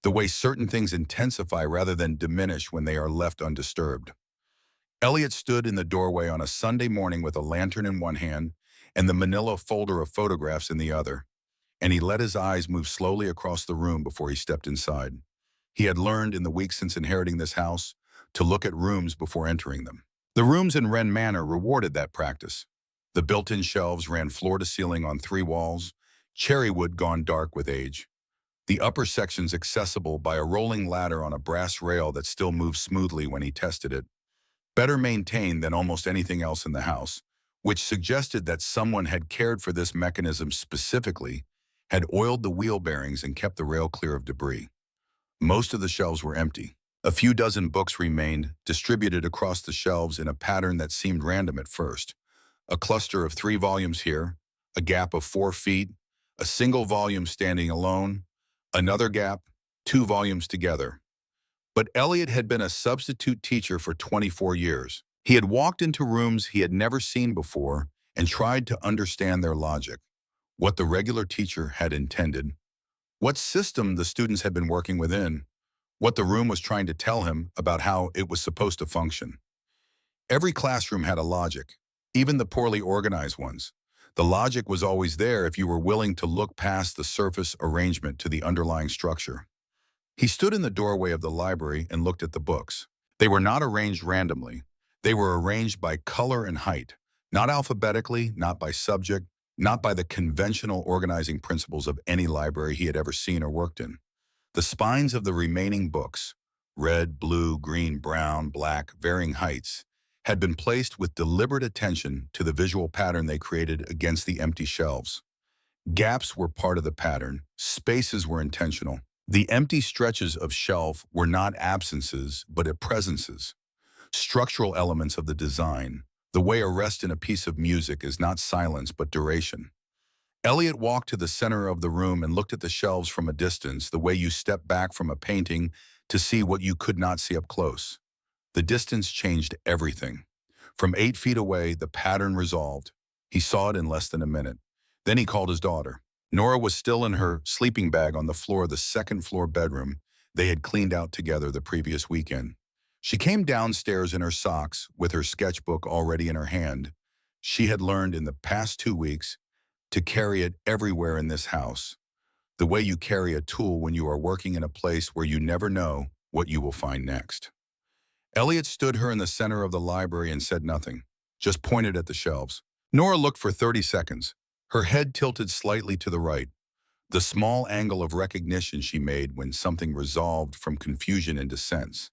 the way certain things intensify rather than diminish when they are left undisturbed. Elliot stood in the doorway on a Sunday morning with a lantern in one hand and the manila folder of photographs in the other, and he let his eyes move slowly across the room before he stepped inside. He had learned in the weeks since inheriting this house to look at rooms before entering them. The rooms in Wren Manor rewarded that practice. The built-in shelves ran floor to ceiling on 3 walls, cherry wood gone dark with age. the upper sections accessible by a rolling ladder on a brass rail that still moved smoothly when he tested it, better maintained than almost anything else in the house, which suggested that someone had cared for this mechanism specifically, had oiled the wheel bearings and kept the rail clear of debris. Most of the shelves were empty. A few dozen books remained, distributed across the shelves in a pattern that seemed random at first. A cluster of 3 volumes here, a gap of 4 feet, a single volume standing alone, another gap, 2 volumes together. But Elliot had been a substitute teacher for 24 years. He had walked into rooms he had never seen before and tried to understand their logic, what the regular teacher had intended, what system the students had been working within, what the room was trying to tell him about how it was supposed to function. Every classroom had a logic, even the poorly organized ones. The logic was always there if you were willing to look past the surface arrangement to the underlying structure. He stood in the doorway of the library and looked at the books. They were not arranged randomly. They were arranged by color and height, not alphabetically, not by subject, not by the conventional organizing principles of any library he had ever seen or worked in. The spines of the remaining books, red, blue, green, brown, black, varying heights, had been placed with deliberate attention to the visual pattern they created against the empty shelves. Gaps were part of the pattern, spaces were intentional. The empty stretches of shelf were not absences, but presences, structural elements of the design, the way a rest in a piece of music is not silence but duration. Elliot walked to the center of the room and looked at the shelves from a distance, the way you step back from a painting to see what you could not see up close. The distance changed everything. From 8 feet away, the pattern resolved. He saw it in less than a minute. Then he called his daughter. Nora was still in her sleeping bag on the floor of the second-floor bedroom they had cleaned out together the previous weekend. She came downstairs in her socks with her sketchbook already in her hand. She had learned in the past 2 weeks to carry it everywhere in this house, the way you carry a tool when you are working in a place where you never know what you will find next. Elliot stood her in the center of the library and said nothing, just pointed at the shelves. Nora looked for 30 seconds, her head tilted slightly to the right, the small angle of recognition she made when something resolved from confusion into sense.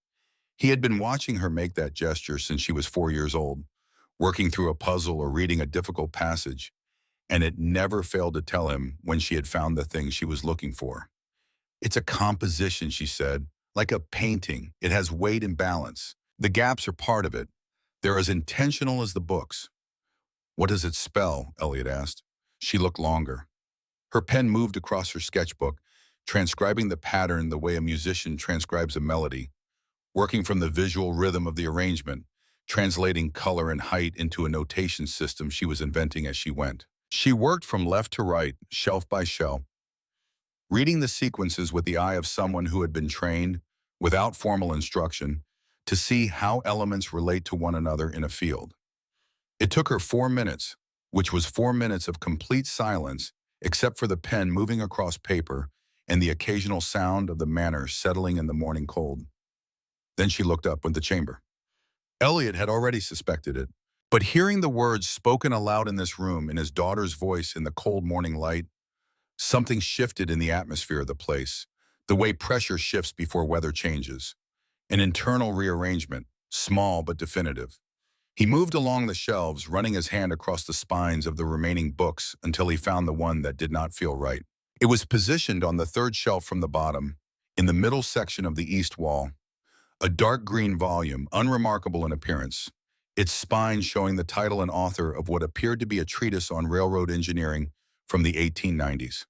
He had been watching her make that gesture since she was 4 years old, working through a puzzle or reading a difficult passage, and it never failed to tell him when she had found the thing she was looking for. It's a composition, she said, like a painting. It has weight and balance. The gaps are part of it. They're as intentional as the books. What does it spell? Elliot asked. She looked longer. Her pen moved across her sketchbook, transcribing the pattern the way a musician transcribes a melody, working from the visual rhythm of the arrangement, translating color and height into a notation system she was inventing as she went. She worked from left to right, shelf by shelf, reading the sequences with the eye of someone who had been trained, without formal instruction, to see how elements relate to one another in a field. It took her 4 minutes, which was 4 minutes of complete silence, except for the pen moving across paper and the occasional sound of the manor settling in the morning cold. Then she looked up at the chamber. Elliot had already suspected it, but hearing the words spoken aloud in this room in his daughter's voice in the cold morning light, something shifted in the atmosphere of the place, the way pressure shifts before weather changes. An internal rearrangement, small but definitive. He moved along the shelves, running his hand across the spines of the remaining books until he found the one that did not feel right. It was positioned on the third shelf from the bottom, in the middle section of the east wall. A dark green volume, unremarkable in appearance, its spine showing the title and author of what appeared to be a treatise on railroad engineering from the 1890s.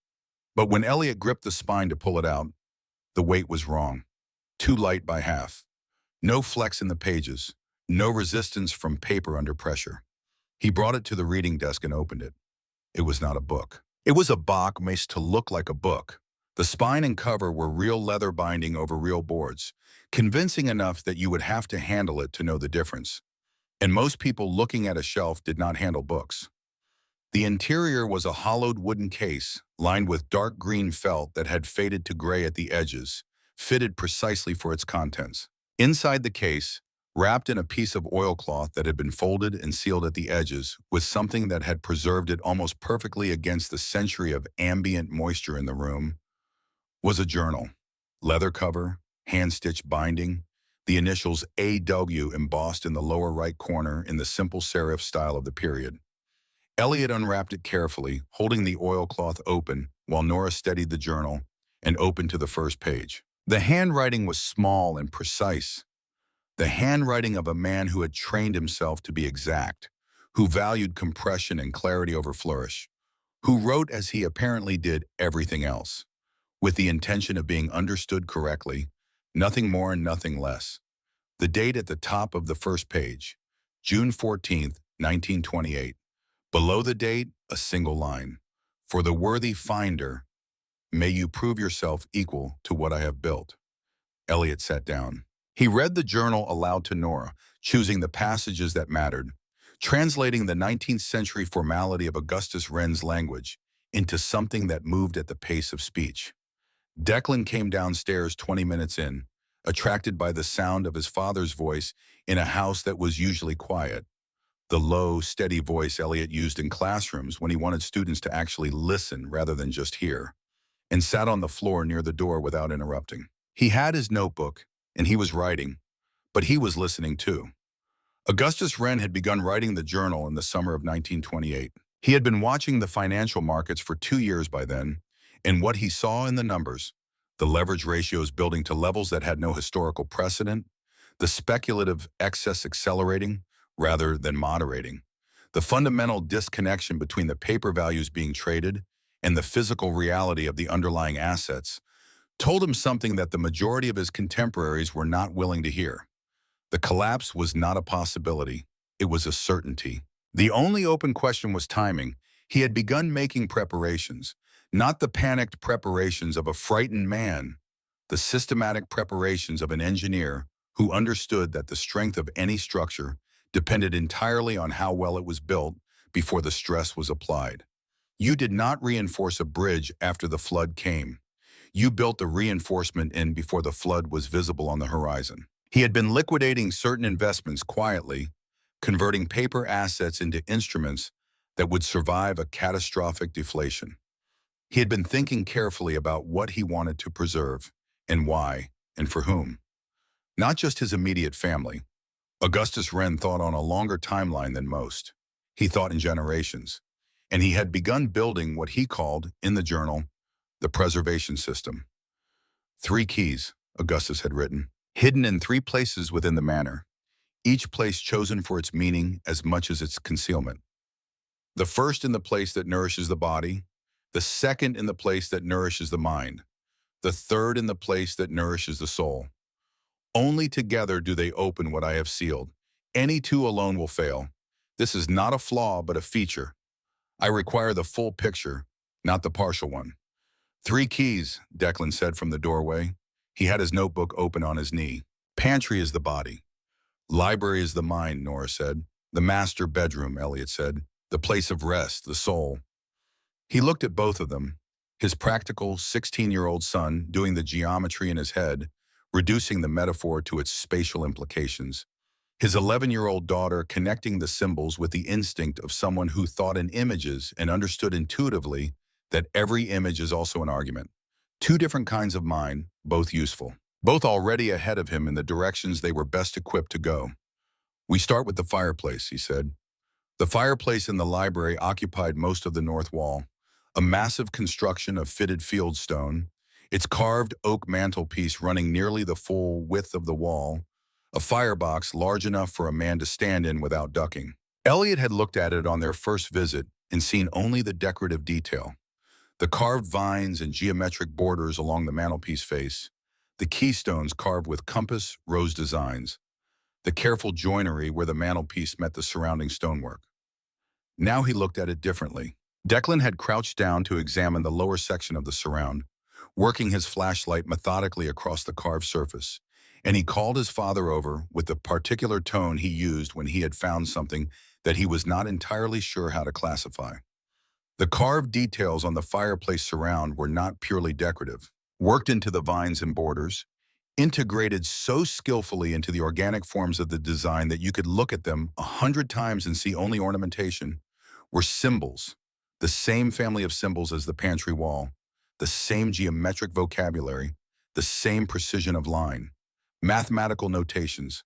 But when Elliot gripped the spine to pull it out, the weight was wrong. Too light by half. No flex in the pages. No resistance from paper under pressure. He brought it to the reading desk and opened it. It was not a book. It was a box made to look like a book. The spine and cover were real leather binding over real boards, convincing enough that you would have to handle it to know the difference. And most people looking at a shelf did not handle books. The interior was a hollowed wooden case, lined with dark green felt that had faded to gray at the edges, fitted precisely for its contents. Inside the case, wrapped in a piece of oilcloth that had been folded and sealed at the edges with something that had preserved it almost perfectly against the century of ambient moisture in the room, was a journal. Leather cover, hand-stitched binding, the initials AW embossed in the lower right corner in the simple serif style of the period. Elliot unwrapped it carefully, holding the oilcloth open while Nora steadied the journal and opened to the first page. The handwriting was small and precise, the handwriting of a man who had trained himself to be exact, who valued compression and clarity over flourish, who wrote as he apparently did everything else, with the intention of being understood correctly, nothing more and nothing less. The date at the top of the first page, June 14th, 1928. Below the date, a single line. For the worthy finder, may you prove yourself equal to what I have built. Elliot sat down. He read the journal aloud to Nora, choosing the passages that mattered, translating the 19th century formality of Augustus Wren's language into something that moved at the pace of speech. Declan came downstairs 20 minutes in, attracted by the sound of his father's voice in a house that was usually quiet. The low, steady voice Elliot used in classrooms when he wanted students to actually listen rather than just hear, and sat on the floor near the door without interrupting. He had his notebook, and he was writing, but he was listening too. Augustus Wren had begun writing the journal in the summer of 1928. He had been watching the financial markets for 2 years by then, and what he saw in the numbers, the leverage ratios building to levels that had no historical precedent, the speculative excess accelerating rather than moderating, the fundamental disconnection between the paper values being traded and the physical reality of the underlying assets, told him something that the majority of his contemporaries were not willing to hear. The collapse was not a possibility, it was a certainty. The only open question was timing. He had begun making preparations, not the panicked preparations of a frightened man, the systematic preparations of an engineer who understood that the strength of any structure depended entirely on how well it was built before the stress was applied. You did not reinforce a bridge after the flood came. You built the reinforcement in before the flood was visible on the horizon. He had been liquidating certain investments quietly, converting paper assets into instruments that would survive a catastrophic deflation. He had been thinking carefully about what he wanted to preserve, and why, and for whom. Not just his immediate family. Augustus Wren thought on a longer timeline than most. He thought in generations, and he had begun building what he called, in the journal, the preservation system. 3 keys, Augustus had written, hidden in 3 places within the manor, each place chosen for its meaning as much as its concealment. The first in the place that nourishes the body, the second in the place that nourishes the mind, the third in the place that nourishes the soul. Only together do they open what I have sealed. Any 2 alone will fail. This is not a flaw, but a feature. I require the full picture, not the partial one. 3 keys, Declan said from the doorway. He had his notebook open on his knee. Pantry is the body. Library is the mind, Nora said. The master bedroom, Elliot said. The place of rest, the soul. He looked at both of them, his practical 16-year-old son doing the geometry in his head, reducing the metaphor to its spatial implications. His 11-year-old daughter connecting the symbols with the instinct of someone who thought in images and understood intuitively that every image is also an argument. 2 different kinds of mind, both useful, both already ahead of him in the directions they were best equipped to go. We start with the fireplace, he said. The fireplace in the library occupied most of the north wall, a massive construction of fitted field stone, its carved oak mantelpiece running nearly the full width of the wall, a firebox large enough for a man to stand in without ducking. Elliot had looked at it on their first visit and seen only the decorative detail. The carved vines and geometric borders along the mantelpiece face, the keystones carved with compass rose designs, the careful joinery where the mantelpiece met the surrounding stonework. Now he looked at it differently. Declan had crouched down to examine the lower section of the surround, working his flashlight methodically across the carved surface, and he called his father over with the particular tone he used when he had found something that he was not entirely sure how to classify. The carved details on the fireplace surround were not purely decorative, worked into the vines and borders, integrated so skillfully into the organic forms of the design that you could look at them 100 times and see only ornamentation, were symbols, the same family of symbols as the pantry wall, the same geometric vocabulary, the same precision of line, mathematical notations,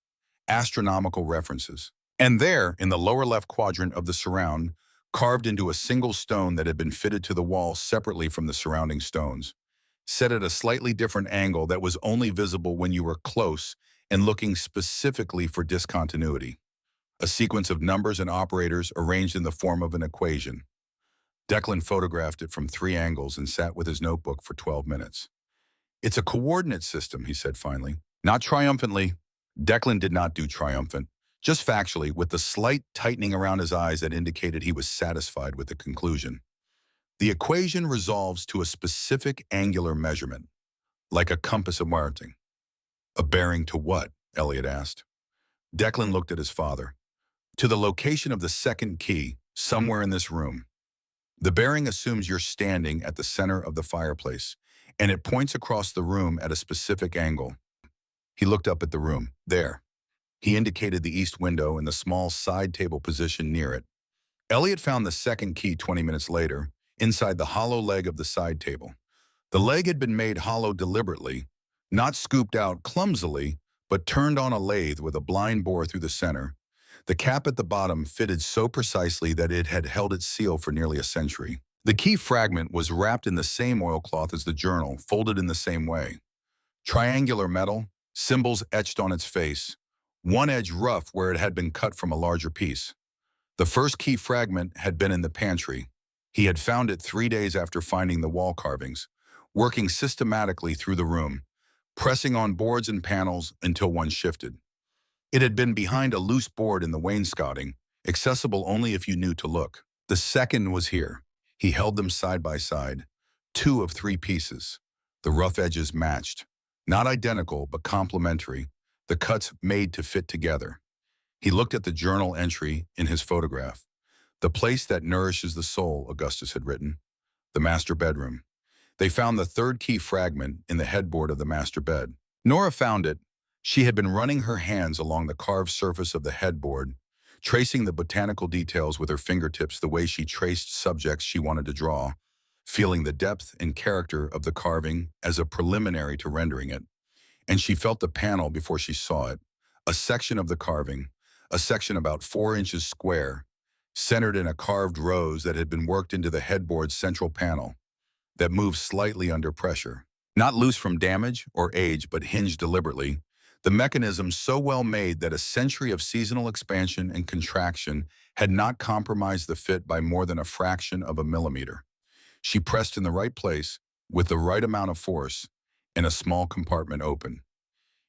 astronomical references. And there, in the lower left quadrant of the surround, carved into a single stone that had been fitted to the wall separately from the surrounding stones, set at a slightly different angle that was only visible when you were close and looking specifically for discontinuity. A sequence of numbers and operators arranged in the form of an equation. Declan photographed it from 3 angles and sat with his notebook for 12 minutes. "It's a coordinate system," he said finally. Not triumphantly. Declan did not do triumphant, just factually, with the slight tightening around his eyes that indicated he was satisfied with the conclusion. "The equation resolves to a specific angular measurement, like a compass of marking." "A bearing to what?" Elliot asked. Declan looked at his father. "To the location of the second key, somewhere in this room. The bearing assumes you're standing at the center of the fireplace, and it points across the room at a specific angle." He looked up at the room. "There." He indicated the east window and the small side table position near it. Elliot found the second key 20 minutes later, inside the hollow leg of the side table. The leg had been made hollow deliberately, not scooped out clumsily, but turned on a lathe with a blind bore through the center. The cap at the bottom fitted so precisely that it had held its seal for nearly a century. The key fragment was wrapped in the same oilcloth as the journal, folded in the same way. Triangular metal, symbols etched on its face, one edge rough where it had been cut from a larger piece. The first key fragment had been in the pantry. He had found it 3 days after finding the wall carvings, working systematically through the room, pressing on boards and panels until one shifted. It had been behind a loose board in the wainscoting, accessible only if you knew to look. The second was here. He held them side by side, 2 of 3 pieces. The rough edges matched, not identical but complementary, the cuts made to fit together. He looked at the journal entry in his photograph. "The place that nourishes the soul," Augustus had written. The master bedroom. They found the third key fragment in the headboard of the master bed. Nora found it. She had been running her hands along the carved surface of the headboard, tracing the botanical details with her fingertips the way she traced subjects she wanted to draw, feeling the depth and character of the carving as a preliminary to rendering it. And she felt the panel before she saw it, a section of the carving, a section about 4 inches square, centered in a carved rose that had been worked into the headboard's central panel, that moved slightly under pressure. Not loose from damage or age, but hinged deliberately, the mechanism so well made that a century of seasonal expansion and contraction had not compromised the fit by more than a fraction of a millimeter. She pressed in the right place, with the right amount of force, and a small compartment opened.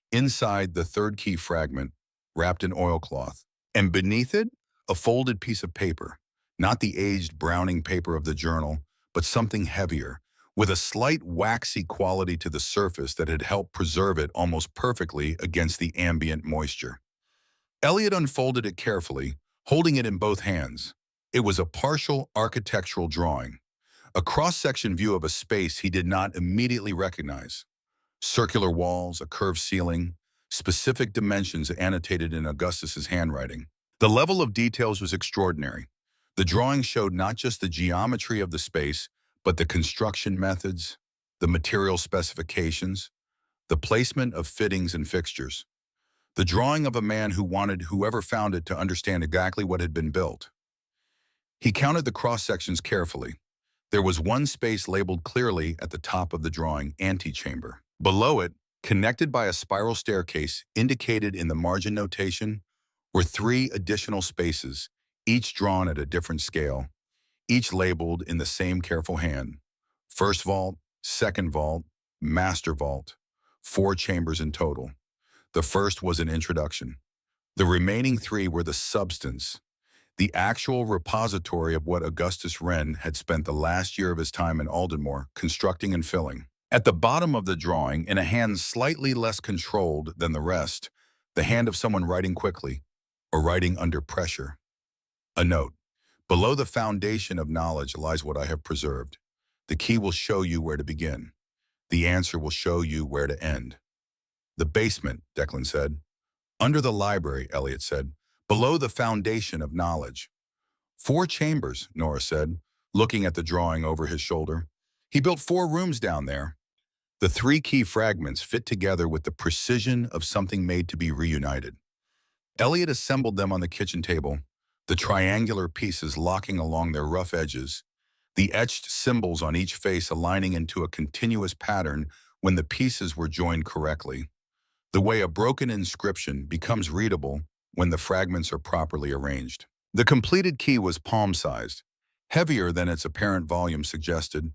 Inside, the third key fragment, wrapped in oilcloth, and beneath it, a folded piece of paper, not the aged browning paper of the journal, but something heavier, with a slight waxy quality to the surface that had helped preserve it almost perfectly against the ambient moisture. Elliot unfolded it carefully, holding it in both hands. It was a partial architectural drawing, a cross-section view of a space he did not immediately recognize. Circular walls, a curved ceiling, specific dimensions annotated in Augustus's handwriting. The level of details was extraordinary. The drawing showed not just the geometry of the space, but the construction methods, the material specifications, the placement of fittings and fixtures. The drawing of a man who wanted whoever found it to understand exactly what had been built. He counted the cross-sections carefully. There was one space labeled clearly at the top of the drawing, antechamber. Below it, connected by a spiral staircase indicated in the margin notation, were 3 additional spaces, each drawn at a different scale, each labeled in the same careful hand. First vault, second vault, master vault, 4 chambers in total. The first was an introduction. The remaining 3 were the substance, the actual repository of what Augustus Wren had spent the last year of his time in Aldenmore constructing and filling. At the bottom of the drawing, in a hand slightly less controlled than the rest, the hand of someone writing quickly, or writing under pressure. A note. "Below the foundation of knowledge lies what I have preserved. The key will show you where to begin. The answer will show you where to end." "The basement," Declan said. "Under the library," Elliot said. "Below the foundation of knowledge." 4 chambers, Nora said, looking at the drawing over his shoulder. He built 4 rooms down there. The 3 key fragments fit together with the precision of something made to be reunited. Elliot assembled them on the kitchen table, the triangular pieces locking along their rough edges, the etched symbols on each face aligning into a continuous pattern when the pieces were joined correctly. The way a broken inscription becomes readable when the fragments are properly arranged. The completed key was palm-sized, heavier than its apparent volume suggested,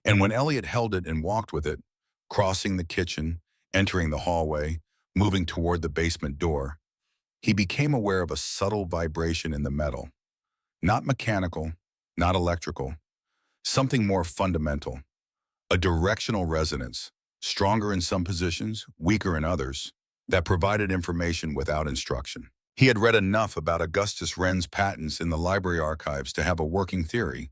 and when Elliot held it and walked with it, crossing the kitchen, entering the hallway, moving toward the basement door, he became aware of a subtle vibration in the metal. Not mechanical, not electrical, something more fundamental. A directional resonance, stronger in some positions, weaker in others, that provided information without instruction. He had read enough about Augustus Wren's patents in the library archives to have a working theory.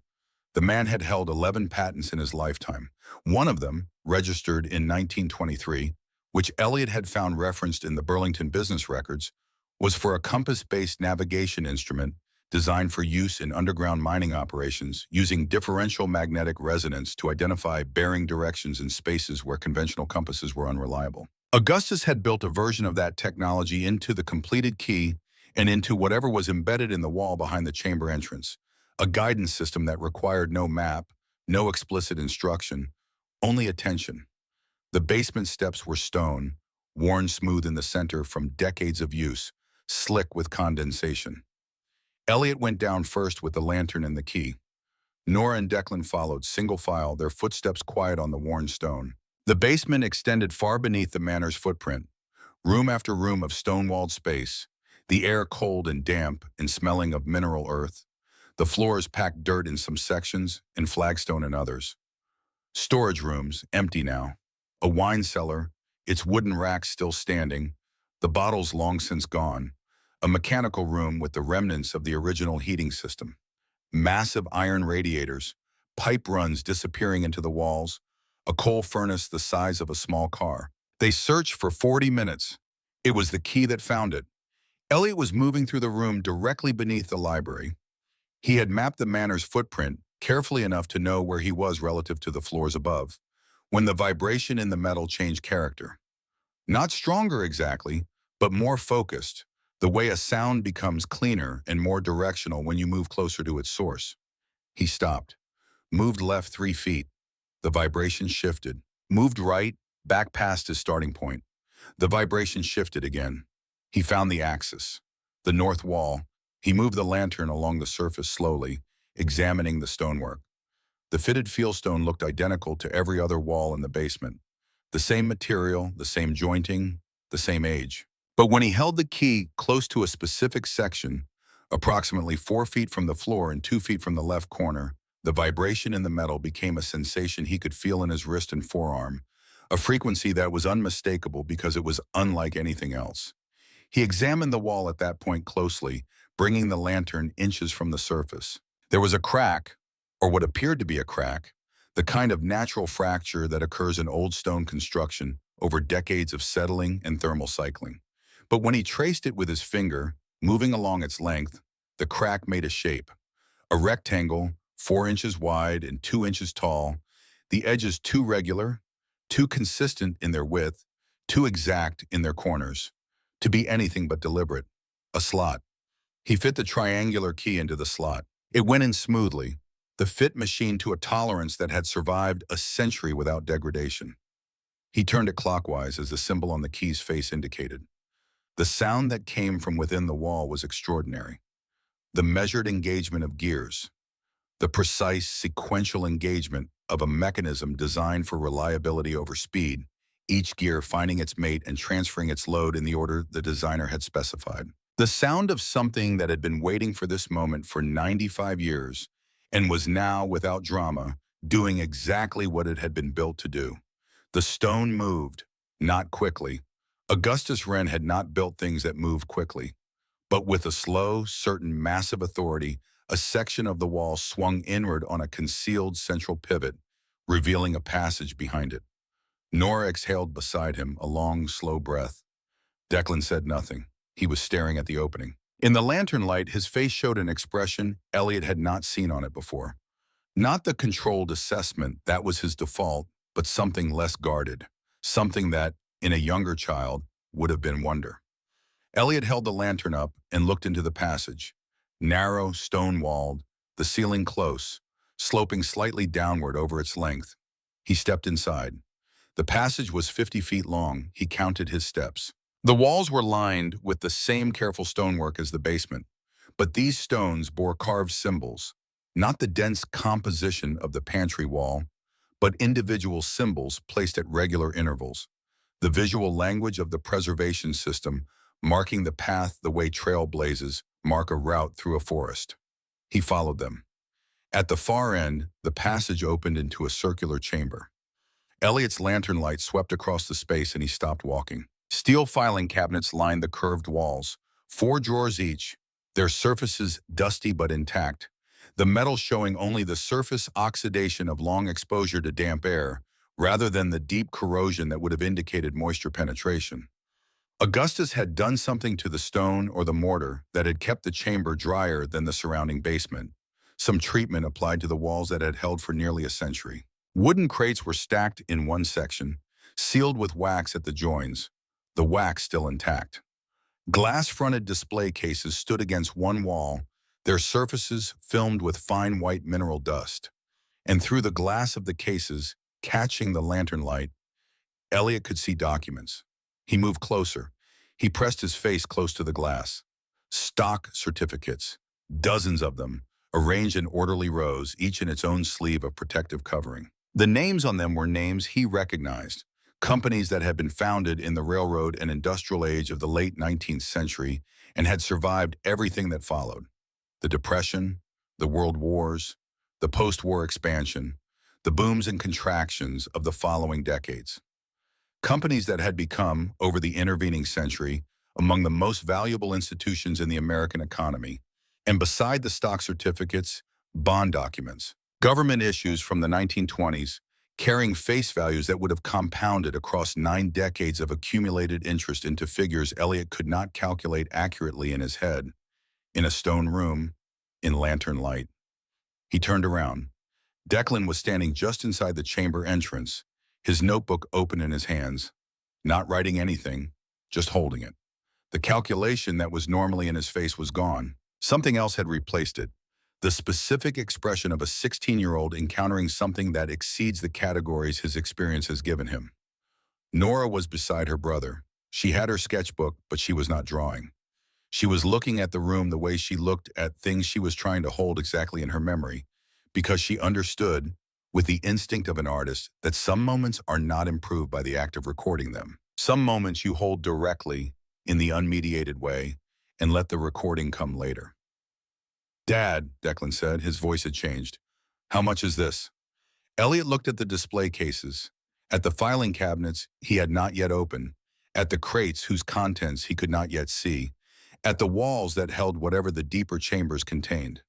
The man had held 11 patents in his lifetime. One of them, registered in 1923, which Elliot had found referenced in the Burlington business records, was for a compass-based navigation instrument designed for use in underground mining operations using differential magnetic resonance to identify bearing directions in spaces where conventional compasses were unreliable. Augustus had built a version of that technology into the completed key and into whatever was embedded in the wall behind the chamber entrance, a guidance system that required no map, no explicit instruction, only attention. The basement steps were stone, worn smooth in the center from decades of use, slick with condensation. Elliot went down first with the lantern and the key. Nora and Declan followed, single file, their footsteps quiet on the worn stone. The basement extended far beneath the manor's footprint, room after room of stone-walled space, the air cold and damp and smelling of mineral earth, the floors packed dirt in some sections and flagstone in others. Storage rooms, empty now. A wine cellar, its wooden racks still standing, the bottles long since gone. A mechanical room with the remnants of the original heating system. Massive iron radiators, pipe runs disappearing into the walls, a coal furnace the size of a small car. They searched for 40 minutes. It was the key that found it. Elliot was moving through the room directly beneath the library. He had mapped the manor's footprint carefully enough to know where he was relative to the floors above, when the vibration in the metal changed character. Not stronger exactly, but more focused, the way a sound becomes cleaner and more directional when you move closer to its source. He stopped, moved left 3 feet. The vibration shifted, moved right, back past his starting point. The vibration shifted again. He found the axis, the north wall. He moved the lantern along the surface slowly, examining the stonework. The fitted fieldstone looked identical to every other wall in the basement. The same material, the same jointing, the same age. But when he held the key close to a specific section, approximately 4 feet from the floor and 2 feet from the left corner, the vibration in the metal became a sensation he could feel in his wrist and forearm, a frequency that was unmistakable because it was unlike anything else. He examined the wall at that point closely, bringing the lantern inches from the surface. There was a crack, or what appeared to be a crack, the kind of natural fracture that occurs in old stone construction over decades of settling and thermal cycling. But when he traced it with his finger, moving along its length, the crack made a shape. A rectangle, 4 inches wide and 2 inches tall, the edges too regular, too consistent in their width, too exact in their corners, to be anything but deliberate. A slot. He fit the triangular key into the slot. It went in smoothly, the fit machined to a tolerance that had survived a century without degradation. He turned it clockwise as the symbol on the key's face indicated. The sound that came from within the wall was extraordinary. The measured engagement of gears, the precise sequential engagement of a mechanism designed for reliability over speed, each gear finding its mate and transferring its load in the order the designer had specified. The sound of something that had been waiting for this moment for 95 years and was now, without drama, doing exactly what it had been built to do. The stone moved, not quickly. Augustus Wren had not built things that moved quickly, but with a slow, certain massive authority, a section of the wall swung inward on a concealed central pivot, revealing a passage behind it. Nora exhaled beside him, a long, slow breath. Declan said nothing. He was staring at the opening. In the lantern light, his face showed an expression Elliot had not seen on it before. Not the controlled assessment, that was his default, but something less guarded, something that, in a younger child, would have been wonder. Elliot held the lantern up and looked into the passage. Narrow, stone-walled, the ceiling close, sloping slightly downward over its length. He stepped inside. The passage was 50 feet long. He counted his steps. The walls were lined with the same careful stonework as the basement, but these stones bore carved symbols, not the dense composition of the pantry wall, but individual symbols placed at regular intervals. The visual language of the preservation system, marking the path the way trailblazers mark a route through a forest. He followed them. At the far end, the passage opened into a circular chamber. Elliot's lantern light swept across the space and he stopped walking. Steel filing cabinets lined the curved walls, 4 drawers each, their surfaces dusty but intact, the metal showing only the surface oxidation of long exposure to damp air, rather than the deep corrosion that would have indicated moisture penetration. Augustus had done something to the stone or the mortar that had kept the chamber drier than the surrounding basement, some treatment applied to the walls that had held for nearly a century. Wooden crates were stacked in one section, sealed with wax at the joins, the wax still intact. Glass-fronted display cases stood against one wall, their surfaces filmed with fine white mineral dust. And through the glass of the cases, catching the lantern light, Elliot could see documents. He moved closer. He pressed his face close to the glass. Stock certificates, dozens of them, arranged in orderly rows, each in its own sleeve of protective covering. The names on them were names he recognized, companies that had been founded in the railroad and industrial age of the late 19th century and had survived everything that followed. The Depression, the World Wars, the post-war expansion, the booms and contractions of the following decades. Companies that had become, over the intervening century, among the most valuable institutions in the American economy. And beside the stock certificates, bond documents, government issues from the 1920s, carrying face values that would have compounded across 9 decades of accumulated interest into figures Elliot could not calculate accurately in his head, in a stone room, in lantern light. He turned around. Declan was standing just inside the chamber entrance, his notebook open in his hands, not writing anything, just holding it. The calculation that was normally in his face was gone. Something else had replaced it. The specific expression of a 16-year-old encountering something that exceeds the categories his experience has given him. Nora was beside her brother. She had her sketchbook, but she was not drawing. She was looking at the room the way she looked at things she was trying to hold exactly in her memory, because she understood, with the instinct of an artist, that some moments are not improved by the act of recording them. Some moments you hold directly, in the unmediated way, and let the recording come later. "Dad," Declan said, his voice had changed. "How much is this?" Elliot looked at the display cases, at the filing cabinets he had not yet opened, at the crates whose contents he could not yet see, at the walls that held whatever the deeper chambers contained.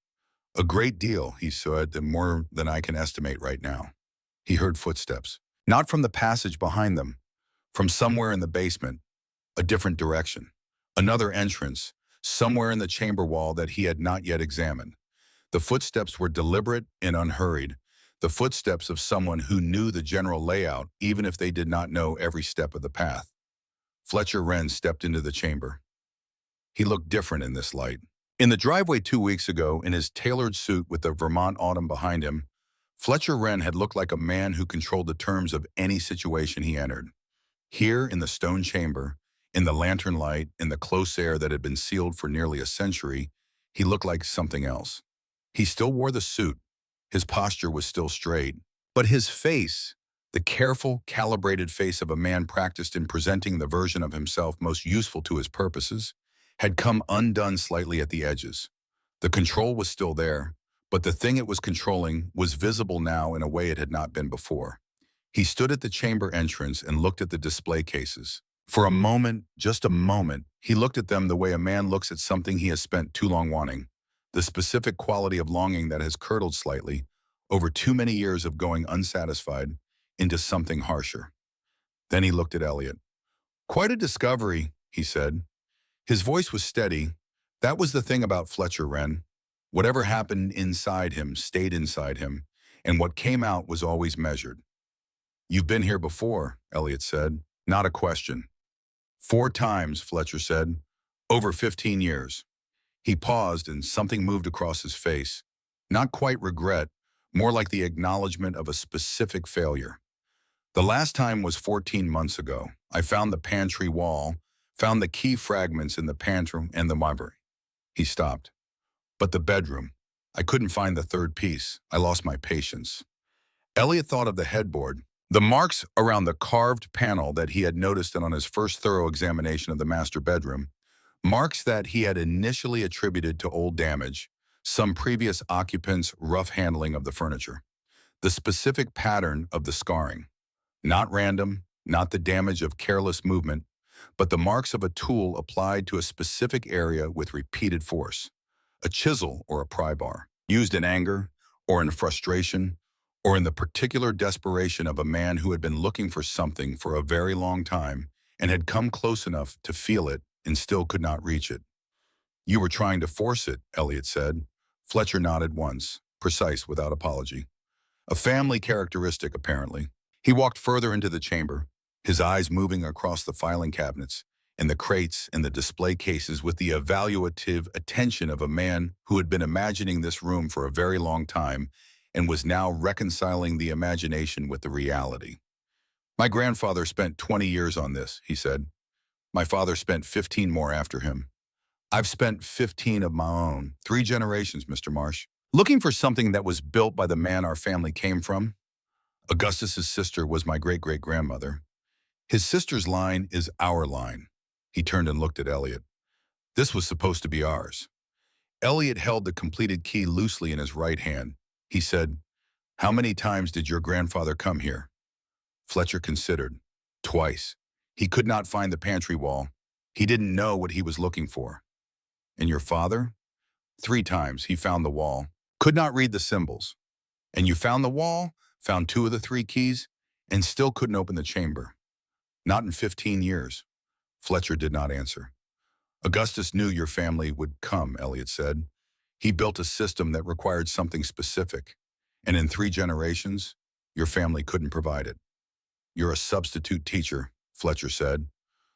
"A great deal," he said, "more than I can estimate right now." He heard footsteps, not from the passage behind them, from somewhere in the basement, a different direction, another entrance, somewhere in the chamber wall that he had not yet examined. The footsteps were deliberate and unhurried, the footsteps of someone who knew the general layout even if they did not know every step of the path. Fletcher Wren stepped into the chamber. He looked different in this light. In the driveway 2 weeks ago, in his tailored suit with the Vermont autumn behind him, Fletcher Wren had looked like a man who controlled the terms of any situation he entered. Here in the stone chamber, in the lantern light, in the close air that had been sealed for nearly a century, he looked like something else. He still wore the suit. His posture was still straight. But his face, the careful, calibrated face of a man practiced in presenting the version of himself most useful to his purposes, had come undone slightly at the edges. The control was still there, but the thing it was controlling was visible now in a way it had not been before. He stood at the chamber entrance and looked at the display cases. For a moment, just a moment, he looked at them the way a man looks at something he has spent too long wanting, the specific quality of longing that has curdled slightly, over too many years of going unsatisfied, into something harsher. Then he looked at Elliot. "Quite a discovery," he said. His voice was steady. That was the thing about Fletcher Wren. Whatever happened inside him stayed inside him, and what came out was always measured. "You've been here before," Elliot said. "Not a question." "4 times," Fletcher said. "Over 15 years." He paused and something moved across his face. Not quite regret, more like the acknowledgement of a specific failure. "The last time was 14 months ago. I found the pantry wall, found the key fragments in the pantry and the library." He stopped. "But the bedroom. I couldn't find the third piece. I lost my patience." Elliot thought of the headboard, the marks around the carved panel that he had noticed on his first thorough examination of the master bedroom, marks that he had initially attributed to old damage, some previous occupants' rough handling of the furniture. The specific pattern of the scarring. Not random, not the damage of careless movement, but the marks of a tool applied to a specific area with repeated force. A chisel or a pry bar, used in anger, or in frustration, or in the particular desperation of a man who had been looking for something for a very long time and had come close enough to feel it and still could not reach it. "You were trying to force it," Elliot said. Fletcher nodded once, precise without apology. "A family characteristic, apparently." He walked further into the chamber, his eyes moving across the filing cabinets and the crates and the display cases with the evaluative attention of a man who had been imagining this room for a very long time and was now reconciling the imagination with the reality. "My grandfather spent 20 years on this," he said. "My father spent 15 more after him. I've spent 15 of my own, 3 generations, Mr. Marsh, looking for something that was built by the man our family came from. Augustus's sister was my great-great-grandmother. His sister's line is our line." He turned and looked at Elliot. "This was supposed to be ours." Elliot held the completed key loosely in his right hand. He said, "How many times did your grandfather come here?" Fletcher considered. "Twice. He could not find the pantry wall. He didn't know what he was looking for." "And your father?" "3 times. He found the wall. Could not read the symbols." "And you found the wall, found 2 of the 3 keys, and still couldn't open the chamber?" "Not in 15 years." Fletcher did not answer. "Augustus knew your family would come," Elliot said. "He built a system that required something specific, and in 3 generations, your family couldn't provide it." "You're a substitute teacher," Fletcher said.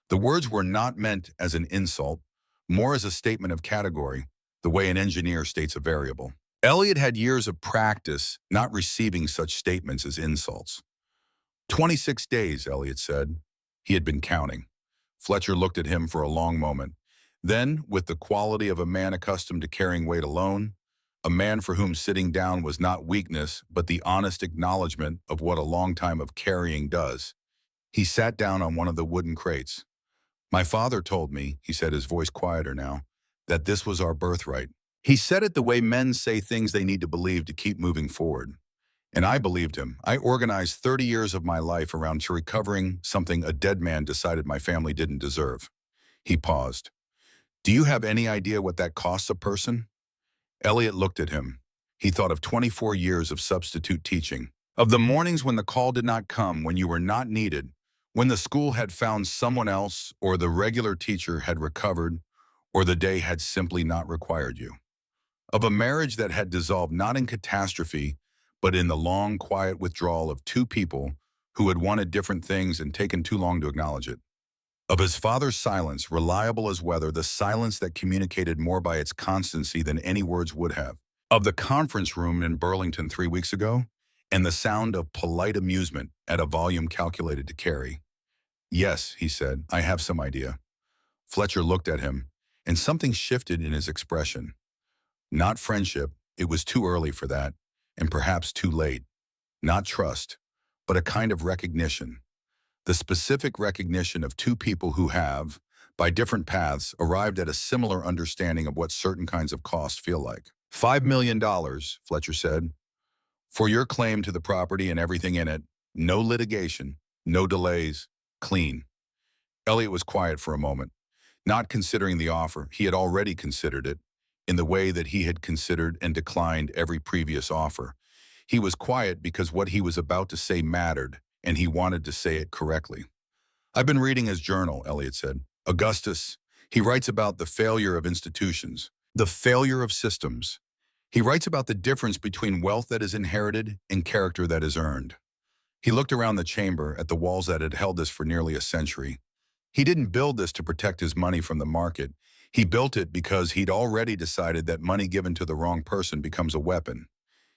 The words were not meant as an insult, more as a statement of category, the way an engineer states a variable. Elliot had years of practice not receiving such statements as insults. 26 days, Elliot said. He had been counting. Fletcher looked at him for a long moment. Then, with the quality of a man accustomed to carrying weight alone, a man for whom sitting down was not weakness but the honest acknowledgement of what a long time of carrying does, he sat down on one of the wooden crates. "My father told me," he said, his voice quieter now, "that this was our birthright. He said it the way men say things they need to believe to keep moving forward. And I believed him. I organized 30 years of my life around recovering something a dead man decided my family didn't deserve." He paused. "Do you have any idea what that costs a person?" Elliot looked at him. He thought of 24 years of substitute teaching, of the mornings when the call did not come, when you were not needed, when the school had found someone else or the regular teacher had recovered or the day had simply not required you. Of a marriage that had dissolved not in catastrophe, but in the long, quiet withdrawal of 2 people who had wanted different things and taken too long to acknowledge it. Of his father's silence, reliable as weather, the silence that communicated more by its constancy than any words would have. Of the conference room in Burlington 3 weeks ago, and the sound of polite amusement at a volume calculated to carry. "Yes," he said, "I have some idea." Fletcher looked at him, and something shifted in his expression. Not friendship, it was too early for that, and perhaps too late. Not trust, but a kind of recognition. The specific recognition of 2 people who have, by different paths, arrived at a similar understanding of what certain kinds of costs feel like. $5 million, Fletcher said, "for your claim to the property and everything in it. No litigation, no delays, clean." Elliot was quiet for a moment, not considering the offer. He had already considered it, in the way that he had considered and declined every previous offer. He was quiet because what he was about to say mattered, and he wanted to say it correctly. "I've been reading his journal," Elliot said. "Augustus, he writes about the failure of institutions, the failure of systems. He writes about the difference between wealth that is inherited and character that is earned. He looked around the chamber at the walls that had held this for nearly a century. He didn't build this to protect his money from the market. He built it because he'd already decided that money given to the wrong person becomes a weapon.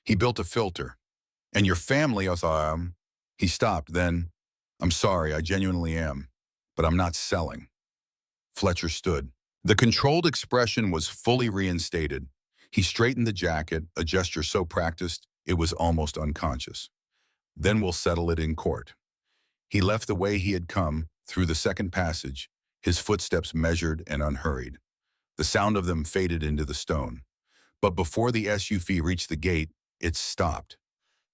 He built a filter. And your family, I thought, he stopped. Then, I'm sorry, I genuinely am, but I'm not selling. Fletcher stood. The controlled expression was fully reinstated. He straightened the jacket, a gesture so practiced it was almost unconscious. Then we'll settle it in court. He left the way he had come, through the second passage, his footsteps measured and unhurried. The sound of them faded into the stone. But before the SUV reached the gate, it stopped.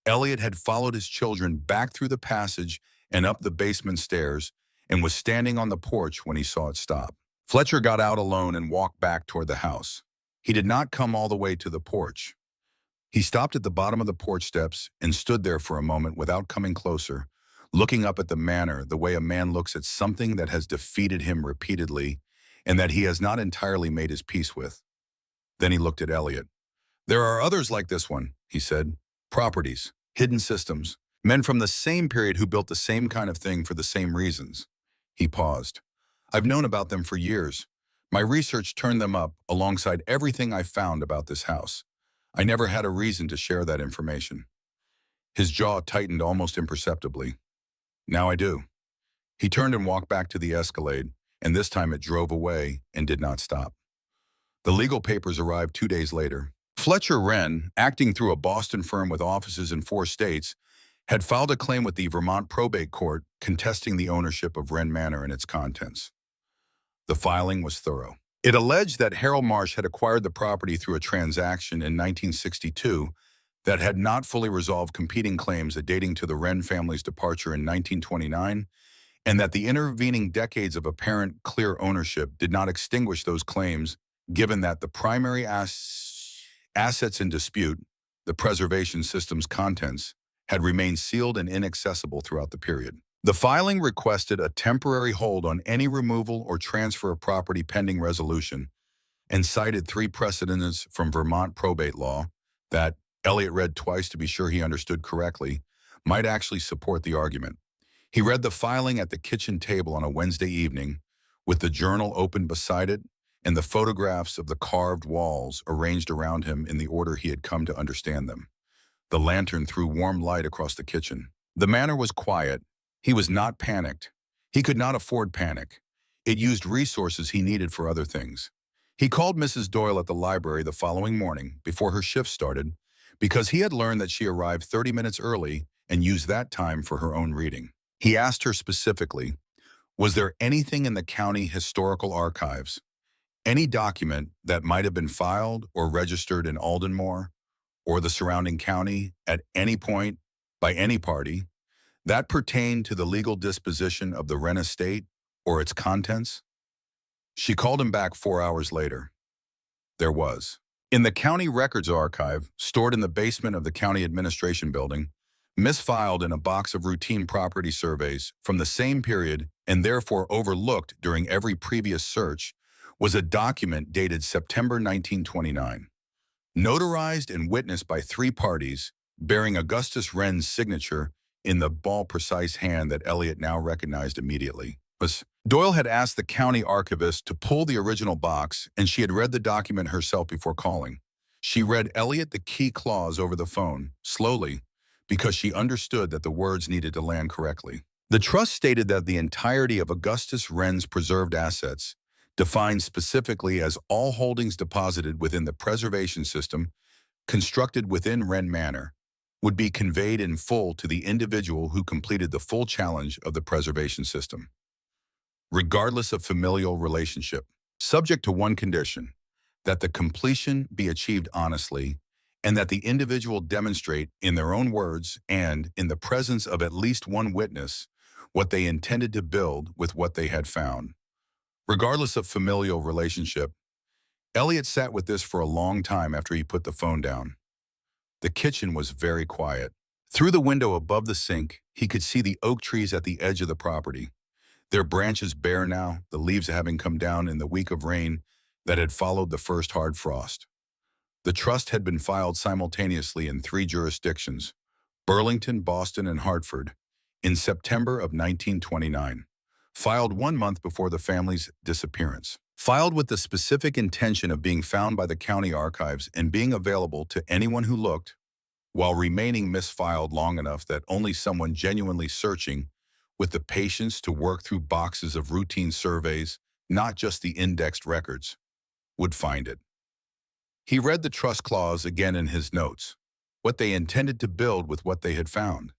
Elliot had followed his children back through the passage and up the basement stairs and was standing on the porch when he saw it stop. Fletcher got out alone and walked back toward the house. He did not come all the way to the porch. He stopped at the bottom of the porch steps and stood there for a moment without coming closer, looking up at the manor the way a man looks at something that has defeated him repeatedly and that he has not entirely made his peace with. Then he looked at Elliot. There are others like this one, he said. Properties, hidden systems, men from the same period who built the same kind of thing for the same reasons. He paused. I've known about them for years. My research turned them up alongside everything I found about this house. I never had a reason to share that information. His jaw tightened almost imperceptibly. Now I do. He turned and walked back to the Escalade, and this time it drove away and did not stop. The legal papers arrived 2 days later. Fletcher Wren, acting through a Boston firm with offices in 4 states, had filed a claim with the Vermont Probate Court contesting the ownership of Wren Manor and its contents. The filing was thorough. It alleged that Harold Marsh had acquired the property through a transaction in 1962 that had not fully resolved competing claims dating to the Wren family's departure in 1929, and that the intervening decades of apparent clear ownership did not extinguish those claims, given that the primary assets in dispute, the preservation system's contents, had remained sealed and inaccessible throughout the period. The filing requested a temporary hold on any removal or transfer of property pending resolution and cited 3 precedents from Vermont probate law that, Elliot read twice to be sure he understood correctly, might actually support the argument. He read the filing at the kitchen table on a Wednesday evening, with the journal open beside it and the photographs of the carved walls arranged around him in the order he had come to understand them. The lantern threw warm light across the kitchen. The manor was quiet. He was not panicked. He could not afford panic. It used resources he needed for other things. He called Mrs. Doyle at the library the following morning, before her shift started, because he had learned that she arrived 30 minutes early and used that time for her own reading. He asked her specifically, was there anything in the county historical archives, any document that might have been filed or registered in Aldenmore or the surrounding county at any point by any party that pertained to the legal disposition of the Wren estate or its contents? She called him back 4 hours later. There was. In the county records archive, stored in the basement of the county administration building, misfiled in a box of routine property surveys from the same period and therefore overlooked during every previous search, was a document dated September 1929, notarized and witnessed by 3 parties, bearing Augustus Wren's signature in the ball-precise hand that Elliot now recognized immediately. Doyle had asked the county archivist to pull the original box, and she had read the document herself before calling. She read Elliot the key clause over the phone, slowly, because she understood that the words needed to land correctly. The trust stated that the entirety of Augustus Wren's preserved assets, defined specifically as all holdings deposited within the preservation system, constructed within Wren Manor, would be conveyed in full to the individual who completed the full challenge of the preservation system, regardless of familial relationship, subject to one condition, that the completion be achieved honestly, and that the individual demonstrate in their own words and in the presence of at least one witness what they intended to build with what they had found. Regardless of familial relationship, Elliot sat with this for a long time after he put the phone down. The kitchen was very quiet. Through the window above the sink, he could see the oak trees at the edge of the property, their branches bare now, the leaves having come down in the week of rain that had followed the first hard frost. The trust had been filed simultaneously in three jurisdictions, Burlington, Boston, and Hartford, in September of 1929, filed 1 month before the family's disappearance. Filed with the specific intention of being found by the county archives and being available to anyone who looked, while remaining misfiled long enough that only someone genuinely searching with the patience to work through boxes of routine surveys, not just the indexed records, would find it. He read the trust clause again in his notes, what they intended to build with what they had found.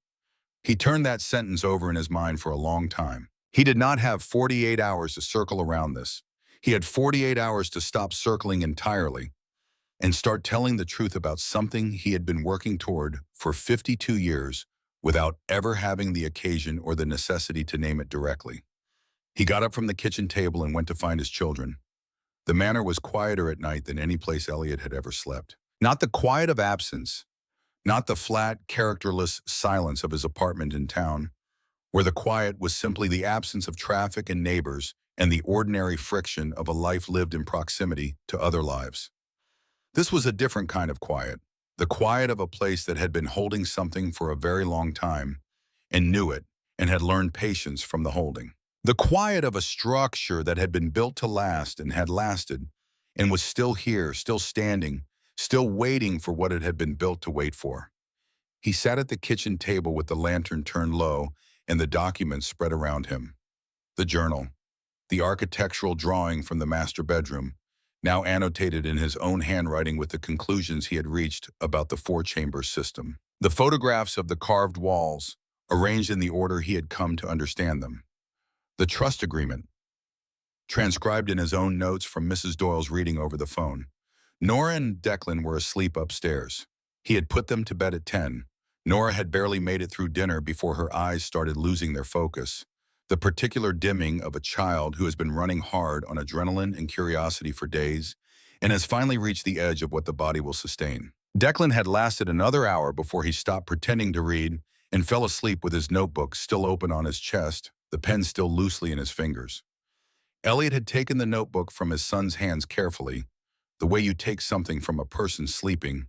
He turned that sentence over in his mind for a long time. He did not have 48 hours to circle around this. He had 48 hours to stop circling entirely and start telling the truth about something he had been working toward for 52 years without ever having the occasion or the necessity to name it directly. He got up from the kitchen table and went to find his children. The manor was quieter at night than any place Elliot had ever slept. Not the quiet of absence, not the flat, characterless silence of his apartment in town, where the quiet was simply the absence of traffic and neighbors and the ordinary friction of a life lived in proximity to other lives. This was a different kind of quiet, the quiet of a place that had been holding something for a very long time and knew it and had learned patience from the holding. The quiet of a structure that had been built to last and had lasted and was still here, still standing, still waiting for what it had been built to wait for. He sat at the kitchen table with the lantern turned low and the documents spread around him. The journal, the architectural drawing from the master bedroom, now annotated in his own handwriting with the conclusions he had reached about the four-chamber system. The photographs of the carved walls, arranged in the order he had come to understand them. The trust agreement, transcribed in his own notes from Mrs. Doyle's reading over the phone. Nora and Declan were asleep upstairs. He had put them to bed at 10. Nora had barely made it through dinner before her eyes started losing their focus, the particular dimming of a child who has been running hard on adrenaline and curiosity for days and has finally reached the edge of what the body will sustain. Declan had lasted another hour before he stopped pretending to read and fell asleep with his notebook still open on his chest, the pen still loosely in his fingers. Elliot had taken the notebook from his son's hands carefully, the way you take something from a person sleeping,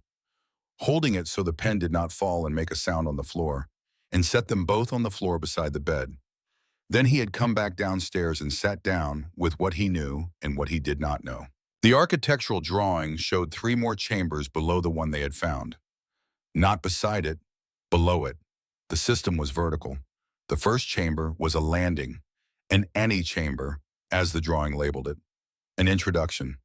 holding it so the pen did not fall and make a sound on the floor, and set them both on the floor beside the bed. Then he had come back downstairs and sat down with what he knew and what he did not know. The architectural drawing showed 3 more chambers below the one they had found. Not beside it, below it. The system was vertical. The first chamber was a landing, an antechamber, as the drawing labeled it, an introduction.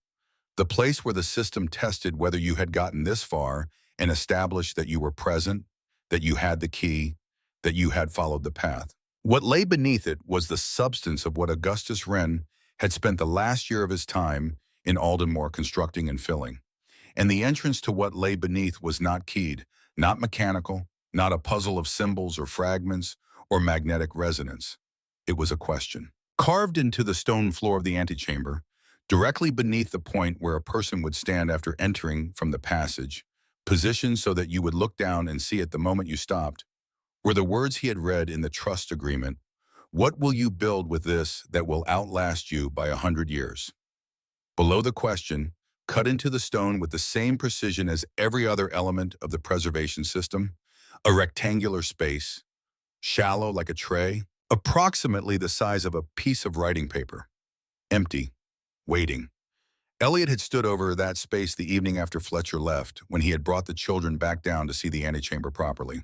The place where the system tested whether you had gotten this far and established that you were present, that you had the key, that you had followed the path. What lay beneath it was the substance of what Augustus Wren had spent the last year of his time in Aldenmore constructing and filling. And the entrance to what lay beneath was not keyed, not mechanical, not a puzzle of symbols or fragments or magnetic resonance. It was a question. Carved into the stone floor of the antechamber, directly beneath the point where a person would stand after entering from the passage, positioned so that you would look down and see it the moment you stopped, were the words he had read in the trust agreement. What will you build with this that will outlast you by 100 years? Below the question, cut into the stone with the same precision as every other element of the preservation system, a rectangular space, shallow like a tray, approximately the size of a piece of writing paper. Empty. Waiting. Elliot had stood over that space the evening after Fletcher left, when he had brought the children back down to see the antechamber properly.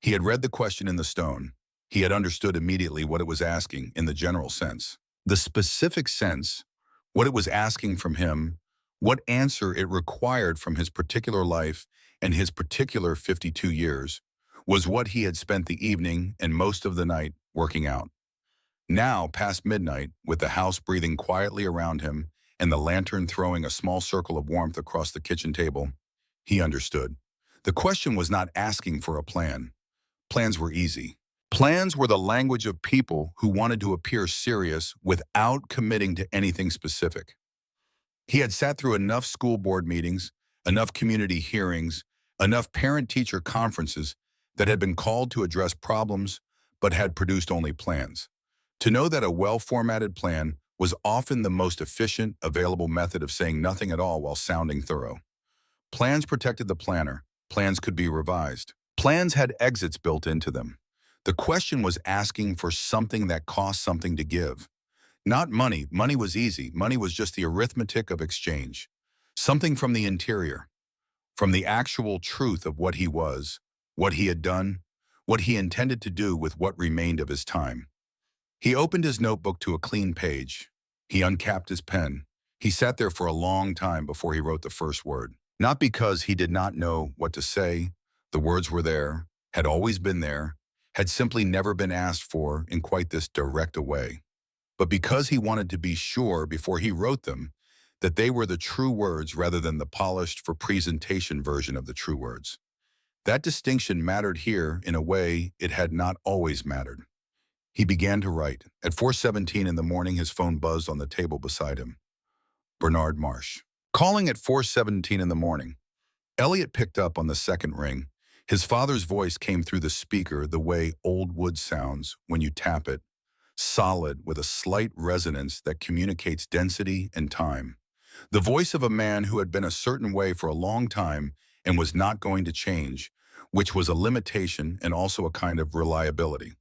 He had read the question in the stone. He had understood immediately what it was asking in the general sense. The specific sense, what it was asking from him, what answer it required from his particular life and his particular 52 years, was what he had spent the evening and most of the night working out. Now, past midnight, with the house breathing quietly around him and the lantern throwing a small circle of warmth across the kitchen table, he understood. The question was not asking for a plan. Plans were easy. Plans were the language of people who wanted to appear serious without committing to anything specific. He had sat through enough school board meetings, enough community hearings, enough parent-teacher conferences that had been called to address problems but had produced only plans, to know that a well-formatted plan was often the most efficient, available method of saying nothing at all while sounding thorough. Plans protected the planner. Plans could be revised. Plans had exits built into them. The question was asking for something that cost something to give. Not money. Money was easy. Money was just the arithmetic of exchange. Something from the interior, from the actual truth of what he was, what he had done, what he intended to do with what remained of his time. He opened his notebook to a clean page. He uncapped his pen. He sat there for a long time before he wrote the first word. Not because he did not know what to say. The words were there, had always been there, had simply never been asked for in quite this direct a way. But because he wanted to be sure before he wrote them that they were the true words rather than the polished for presentation version of the true words. That distinction mattered here in a way it had not always mattered. He began to write. At 4:17 in the morning, his phone buzzed on the table beside him. Bernard Marsh. Calling at 4:17 in the morning. Elliot picked up on the second ring. His father's voice came through the speaker the way old wood sounds when you tap it, solid with a slight resonance that communicates density and time. The voice of a man who had been a certain way for a long time and was not going to change, which was a limitation and also a kind of reliability.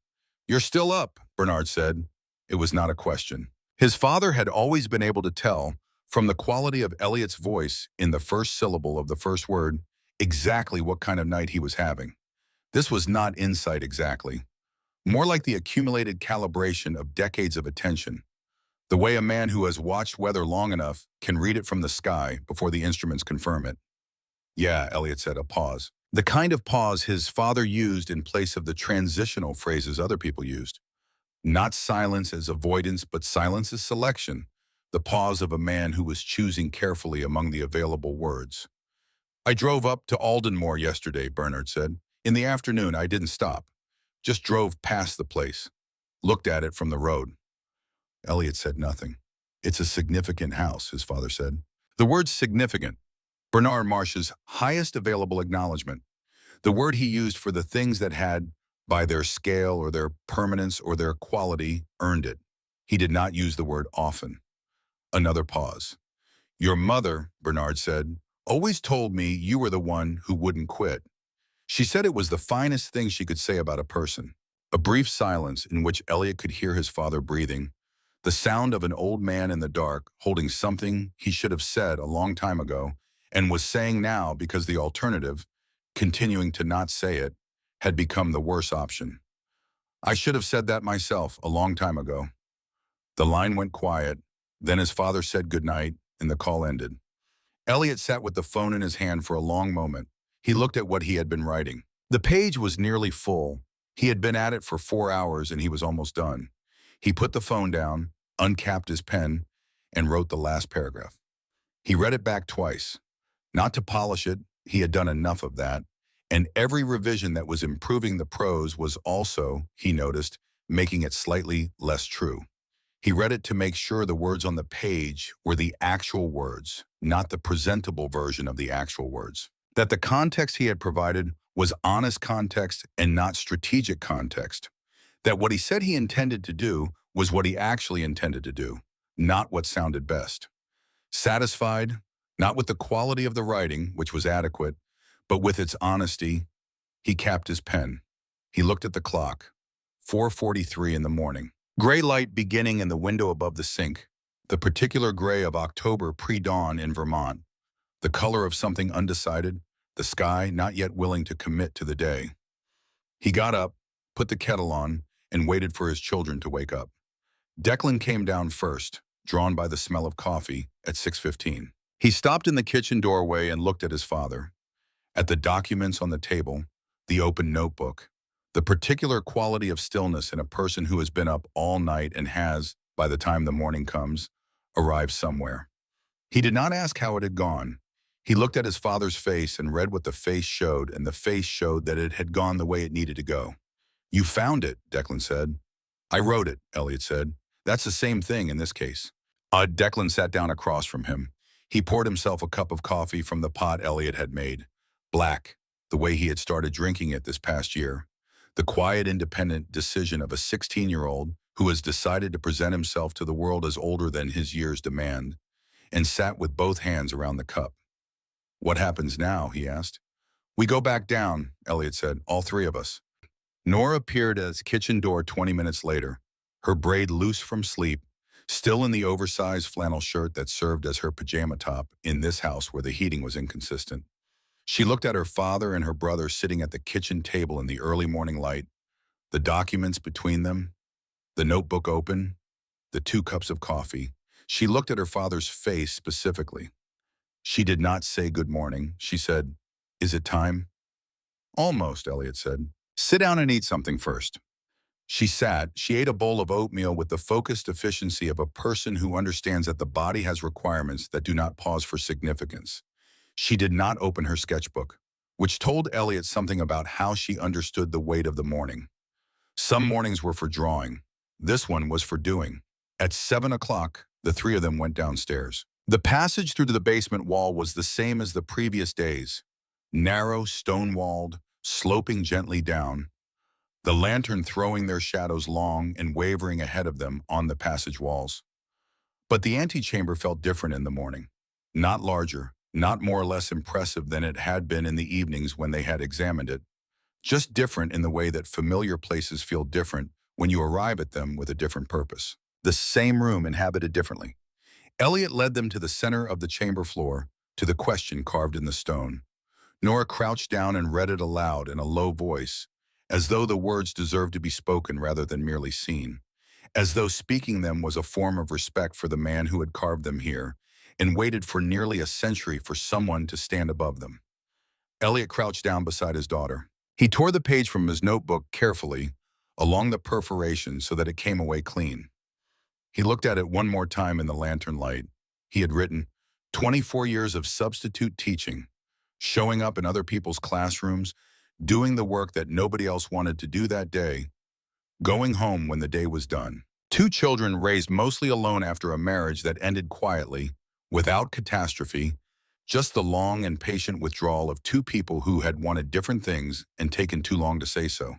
"You're still up," Bernard said. It was not a question. His father had always been able to tell, from the quality of Elliot's voice in the first syllable of the first word, exactly what kind of night he was having. This was not insight exactly, more like the accumulated calibration of decades of attention, the way a man who has watched weather long enough can read it from the sky before the instruments confirm it. "Yeah," Elliot said, a pause. The kind of pause his father used in place of the transitional phrases other people used. Not silence as avoidance, but silence as selection, the pause of a man who was choosing carefully among the available words. "I drove up to Aldenmore yesterday," Bernard said. "In the afternoon, I didn't stop. Just drove past the place. Looked at it from the road." Elliot said nothing. "It's a significant house," his father said. The word significant, Bernard Marsh's highest available acknowledgement, the word he used for the things that had, by their scale or their permanence or their quality, earned it. He did not use the word often. Another pause. "Your mother," Bernard said, "always told me you were the one who wouldn't quit. She said it was the finest thing she could say about a person." A brief silence in which Elliot could hear his father breathing, the sound of an old man in the dark holding something he should have said a long time ago and was saying now because the alternative, continuing to not say it, had become the worse option. "I should have said that myself a long time ago." The line went quiet. Then his father said goodnight, and the call ended. Elliot sat with the phone in his hand for a long moment. He looked at what he had been writing. The page was nearly full. He had been at it for 4 hours, and he was almost done. He put the phone down, uncapped his pen, and wrote the last paragraph. He read it back twice. Not to polish it, he had done enough of that, and every revision that was improving the prose was also, he noticed, making it slightly less true. He read it to make sure the words on the page were the actual words, not the presentable version of the actual words. That the context he had provided was honest context and not strategic context. That what he said he intended to do was what he actually intended to do, not what sounded best. Satisfied, not with the quality of the writing, which was adequate, but with its honesty, he capped his pen. He looked at the clock. 4:43 in the morning. Gray light beginning in the window above the sink, the particular gray of October pre-dawn in Vermont, the color of something undecided, the sky not yet willing to commit to the day. He got up, put the kettle on, and waited for his children to wake up. Declan came down first, drawn by the smell of coffee, at 6:15. He stopped in the kitchen doorway and looked at his father, at the documents on the table, the open notebook, the particular quality of stillness in a person who has been up all night and has, by the time the morning comes, arrived somewhere. He did not ask how it had gone. He looked at his father's face and read what the face showed, and the face showed that it had gone the way it needed to go. "You found it," Declan said. "I wrote it," Elliot said. "That's the same thing in this case." Declan sat down across from him. He poured himself a cup of coffee from the pot Elliot had made. Black, the way he had started drinking it this past year. The quiet, independent decision of a 16-year-old who has decided to present himself to the world as older than his years demand, and sat with both hands around the cup. What happens now? He asked. We go back down, Elliot said, all three of us. Nora appeared at his kitchen door 20 minutes later, her braid loose from sleep, still in the oversized flannel shirt that served as her pajama top in this house where the heating was inconsistent. She looked at her father and her brother sitting at the kitchen table in the early morning light, the documents between them, the notebook open, the 2 cups of coffee. She looked at her father's face specifically. She did not say good morning. She said, "Is it time?" "Almost," Elliot said. "Sit down and eat something first." She sat. She ate a bowl of oatmeal with the focused efficiency of a person who understands that the body has requirements that do not pause for significance. She did not open her sketchbook, which told Elliot something about how she understood the weight of the morning. Some mornings were for drawing. This one was for doing. At 7 o'clock, the three of them went downstairs. The passage through to the basement wall was the same as the previous days. Narrow, stone-walled, sloping gently down, the lantern throwing their shadows long and wavering ahead of them on the passage walls. But the antechamber felt different in the morning. Not larger, not more or less impressive than it had been in the evenings when they had examined it. Just different in the way that familiar places feel different when you arrive at them with a different purpose. The same room inhabited differently. Elliot led them to the center of the chamber floor, to the question carved in the stone. Nora crouched down and read it aloud in a low voice, as though the words deserved to be spoken rather than merely seen, as though speaking them was a form of respect for the man who had carved them here and waited for nearly a century for someone to stand above them. Elliot crouched down beside his daughter. He tore the page from his notebook carefully, along the perforation so that it came away clean. He looked at it one more time in the lantern light. He had written, 24 years of substitute teaching, showing up in other people's classrooms, doing the work that nobody else wanted to do that day, going home when the day was done. 2 children raised mostly alone after a marriage that ended quietly, without catastrophe, just the long and patient withdrawal of 2 people who had wanted different things and taken too long to say so.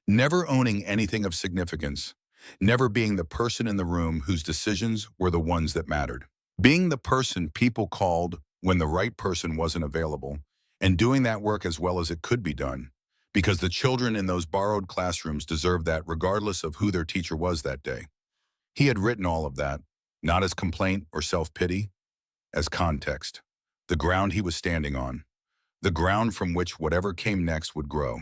Never owning anything of significance, never being the person in the room whose decisions were the ones that mattered. Being the person people called when the right person wasn't available, and doing that work as well as it could be done, because the children in those borrowed classrooms deserved that regardless of who their teacher was that day. He had written all of that, not as complaint or self-pity, as context, the ground he was standing on, the ground from which whatever came next would grow.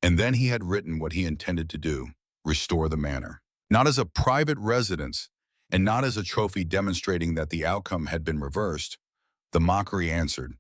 And then he had written what he intended to do, restore the manor. Not as a private residence, and not as a trophy demonstrating that the outcome had been reversed. The mockery answered.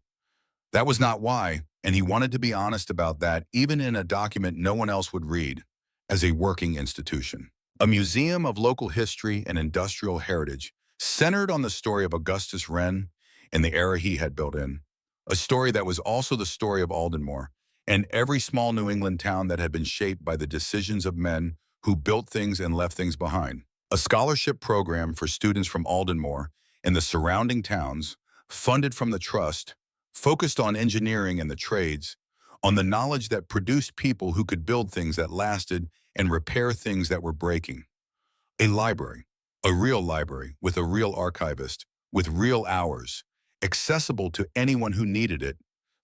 That was not why, and he wanted to be honest about that even in a document no one else would read, as a working institution. A museum of local history and industrial heritage, centered on the story of Augustus Wren and the era he had built in. A story that was also the story of Aldenmore, and every small New England town that had been shaped by the decisions of men who built things and left things behind. A scholarship program for students from Aldenmore and the surrounding towns, funded from the trust, focused on engineering and the trades, on the knowledge that produced people who could build things that lasted and repair things that were breaking. A library, a real library with a real archivist, with real hours, accessible to anyone who needed it,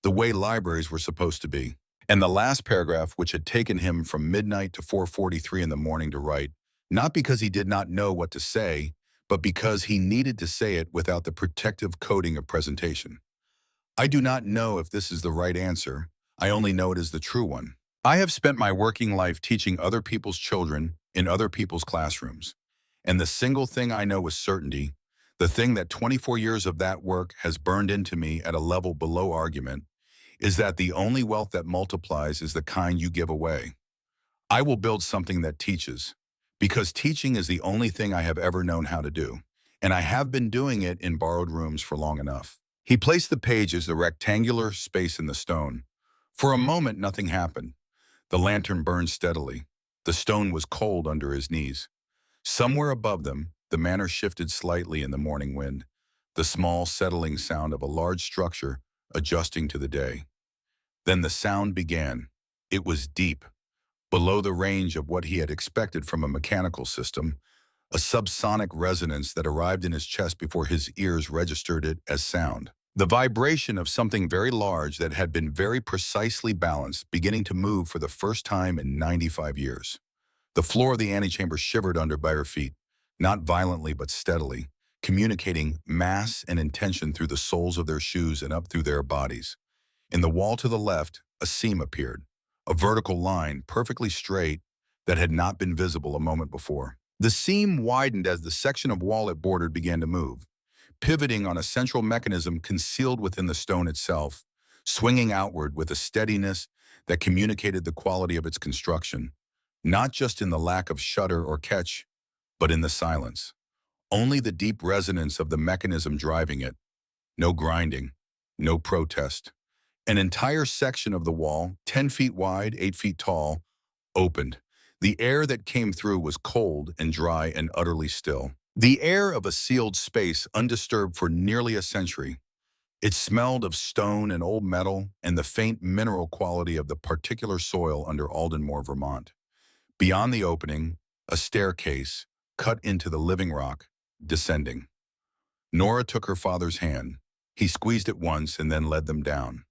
the way libraries were supposed to be. And the last paragraph, which had taken him from midnight to 4:43 in the morning to write, not because he did not know what to say, but because he needed to say it without the protective coating of presentation. I do not know if this is the right answer. I only know it is the true one. I have spent my working life teaching other people's children in other people's classrooms. And the single thing I know with certainty, the thing that 24 years of that work has burned into me at a level below argument, is that the only wealth that multiplies is the kind you give away. I will build something that teaches, because teaching is the only thing I have ever known how to do, and I have been doing it in borrowed rooms for long enough. He placed the page as the rectangular space in the stone. For a moment, nothing happened. The lantern burned steadily. The stone was cold under his knees. Somewhere above them, the manor shifted slightly in the morning wind, the small settling sound of a large structure adjusting to the day. Then the sound began. It was deep, below the range of what he had expected from a mechanical system, a subsonic resonance that arrived in his chest before his ears registered it as sound. The vibration of something very large that had been very precisely balanced beginning to move for the first time in 95 years. The floor of the antechamber shivered under by her feet, not violently but steadily, communicating mass and intention through the soles of their shoes and up through their bodies. In the wall to the left, a seam appeared, a vertical line perfectly straight that had not been visible a moment before. The seam widened as the section of wall it bordered began to move, pivoting on a central mechanism concealed within the stone itself, swinging outward with a steadiness that communicated the quality of its construction, not just in the lack of shudder or catch, but in the silence. Only the deep resonance of the mechanism driving it. No grinding, no protest. An entire section of the wall, 10 feet wide, 8 feet tall, opened. The air that came through was cold and dry and utterly still. The air of a sealed space undisturbed for nearly a century. It smelled of stone and old metal and the faint mineral quality of the particular soil under Aldenmore, Vermont. Beyond the opening, a staircase, cut into the living rock, descending. Nora took her father's hand. He squeezed it once and then led them down.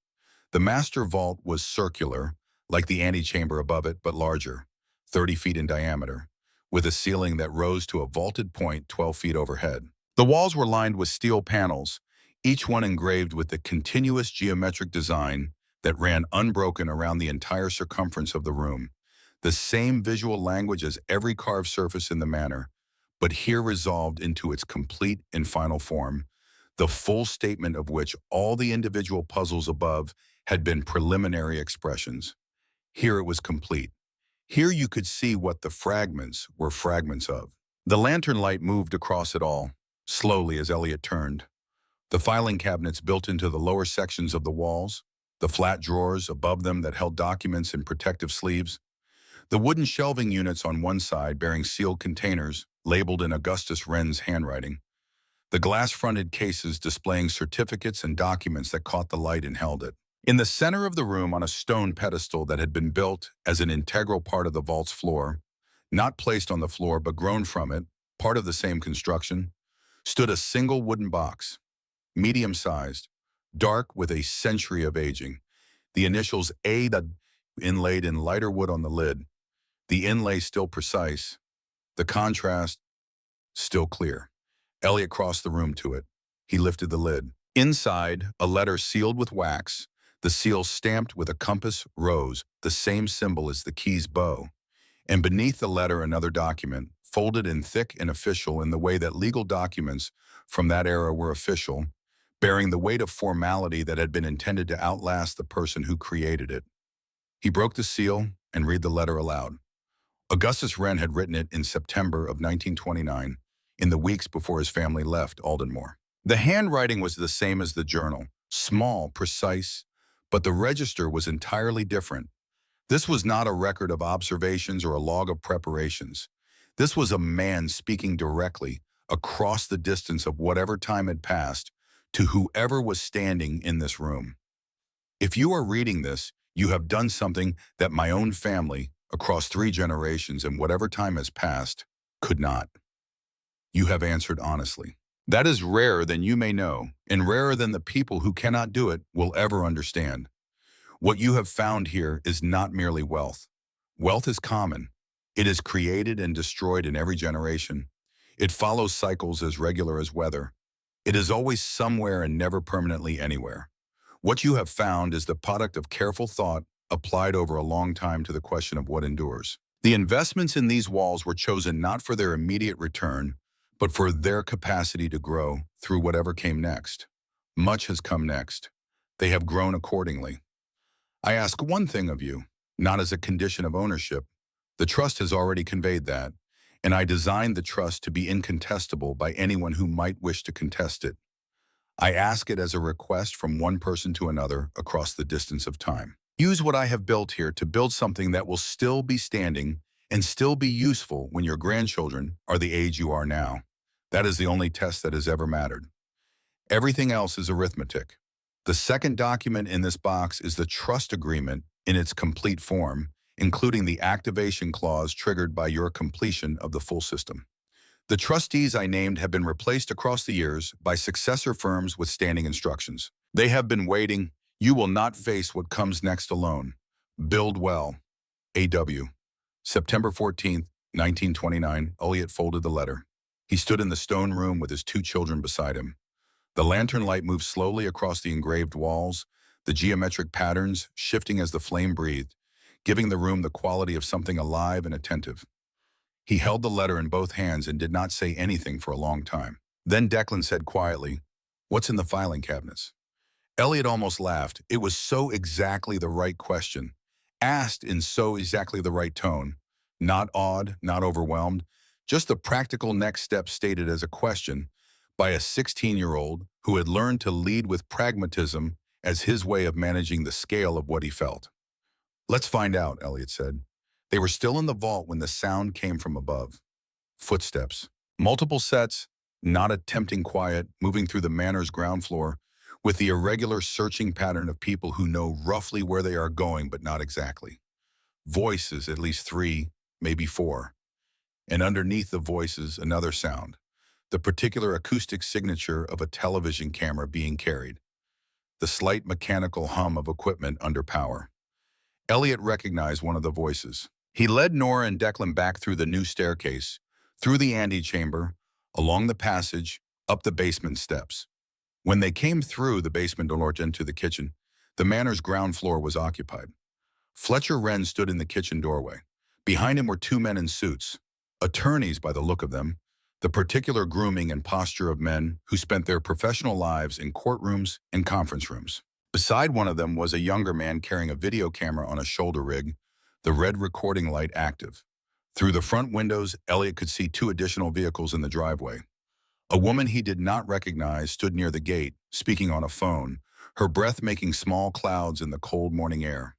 The master vault was circular, like the antechamber above it, but larger, 30 feet in diameter, with a ceiling that rose to a vaulted point 12 feet overhead. The walls were lined with steel panels, each one engraved with the continuous geometric design that ran unbroken around the entire circumference of the room. The same visual language as every carved surface in the manor, but here resolved into its complete and final form, the full statement of which all the individual puzzles above had been preliminary expressions. Here it was complete. Here you could see what the fragments were fragments of. The lantern light moved across it all, slowly as Elliot turned. The filing cabinets built into the lower sections of the walls, the flat drawers above them that held documents in protective sleeves, the wooden shelving units on one side bearing sealed containers labeled in Augustus Wren's handwriting, the glass-fronted cases displaying certificates and documents that caught the light and held it. In the center of the room, on a stone pedestal that had been built as an integral part of the vault's floor, not placed on the floor but grown from it, part of the same construction, stood a single wooden box, medium-sized, dark with a century of aging. The initials A inlaid in lighter wood on the lid, the inlay still precise, the contrast still clear. Elliot crossed the room to it. He lifted the lid. Inside, a letter sealed with wax, the seal stamped with a compass rose, the same symbol as the key's bow. And beneath the letter, another document, folded in thick and official in the way that legal documents from that era were official, bearing the weight of formality that had been intended to outlast the person who created it. He broke the seal and read the letter aloud. Augustus Wren had written it in September of 1929, in the weeks before his family left Aldenmore. The handwriting was the same as the journal, small, precise, but the register was entirely different. This was not a record of observations or a log of preparations. This was a man speaking directly, across the distance of whatever time had passed, to whoever was standing in this room. If you are reading this, you have done something that my own family, across 3 generations and whatever time has passed, could not. You have answered honestly. That is rarer than you may know, and rarer than the people who cannot do it will ever understand. What you have found here is not merely wealth. Wealth is common. It is created and destroyed in every generation. It follows cycles as regular as weather. It is always somewhere and never permanently anywhere. What you have found is the product of careful thought applied over a long time to the question of what endures. The investments in these walls were chosen not for their immediate return, but for their capacity to grow through whatever came next. Much has come next. They have grown accordingly. I ask one thing of you, not as a condition of ownership. The trust has already conveyed that, and I designed the trust to be incontestable by anyone who might wish to contest it. I ask it as a request from one person to another across the distance of time. Use what I have built here to build something that will still be standing and still be useful when your grandchildren are the age you are now. That is the only test that has ever mattered. Everything else is arithmetic. The second document in this box is the trust agreement in its complete form, including the activation clause triggered by your completion of the full system. The trustees I named have been replaced across the years by successor firms with standing instructions. They have been waiting. You will not face what comes next alone. Build well. A.W. September 14th, 1929, Elliot folded the letter. He stood in the stone room with his two children beside him. The lantern light moved slowly across the engraved walls, the geometric patterns shifting as the flame breathed, giving the room the quality of something alive and attentive. He held the letter in both hands and did not say anything for a long time. Then Declan said quietly, "What's in the filing cabinets?" Elliot almost laughed. It was so exactly the right question, asked in so exactly the right tone. Not awed, not overwhelmed, just the practical next step stated as a question by a 16-year-old who had learned to lead with pragmatism as his way of managing the scale of what he felt. "Let's find out," Elliot said. They were still in the vault when the sound came from above. Footsteps. Multiple sets, not a tempting quiet, moving through the manor's ground floor, with the irregular searching pattern of people who know roughly where they are going but not exactly. Voices, at least 3, maybe 4. And underneath the voices, another sound, the particular acoustic signature of a television camera being carried, the slight mechanical hum of equipment under power. Elliot recognized one of the voices. He led Nora and Declan back through the new staircase, through the antechamber, along the passage, up the basement steps. When they came through the basement door into the kitchen, the manor's ground floor was occupied. Fletcher Wren stood in the kitchen doorway. Behind him were 2 men in suits, attorneys by the look of them, the particular grooming and posture of men who spent their professional lives in courtrooms and conference rooms. Beside one of them was a younger man carrying a video camera on a shoulder rig, the red recording light active. Through the front windows, Elliot could see 2 additional vehicles in the driveway. A woman he did not recognize stood near the gate, speaking on a phone, her breath making small clouds in the cold morning air.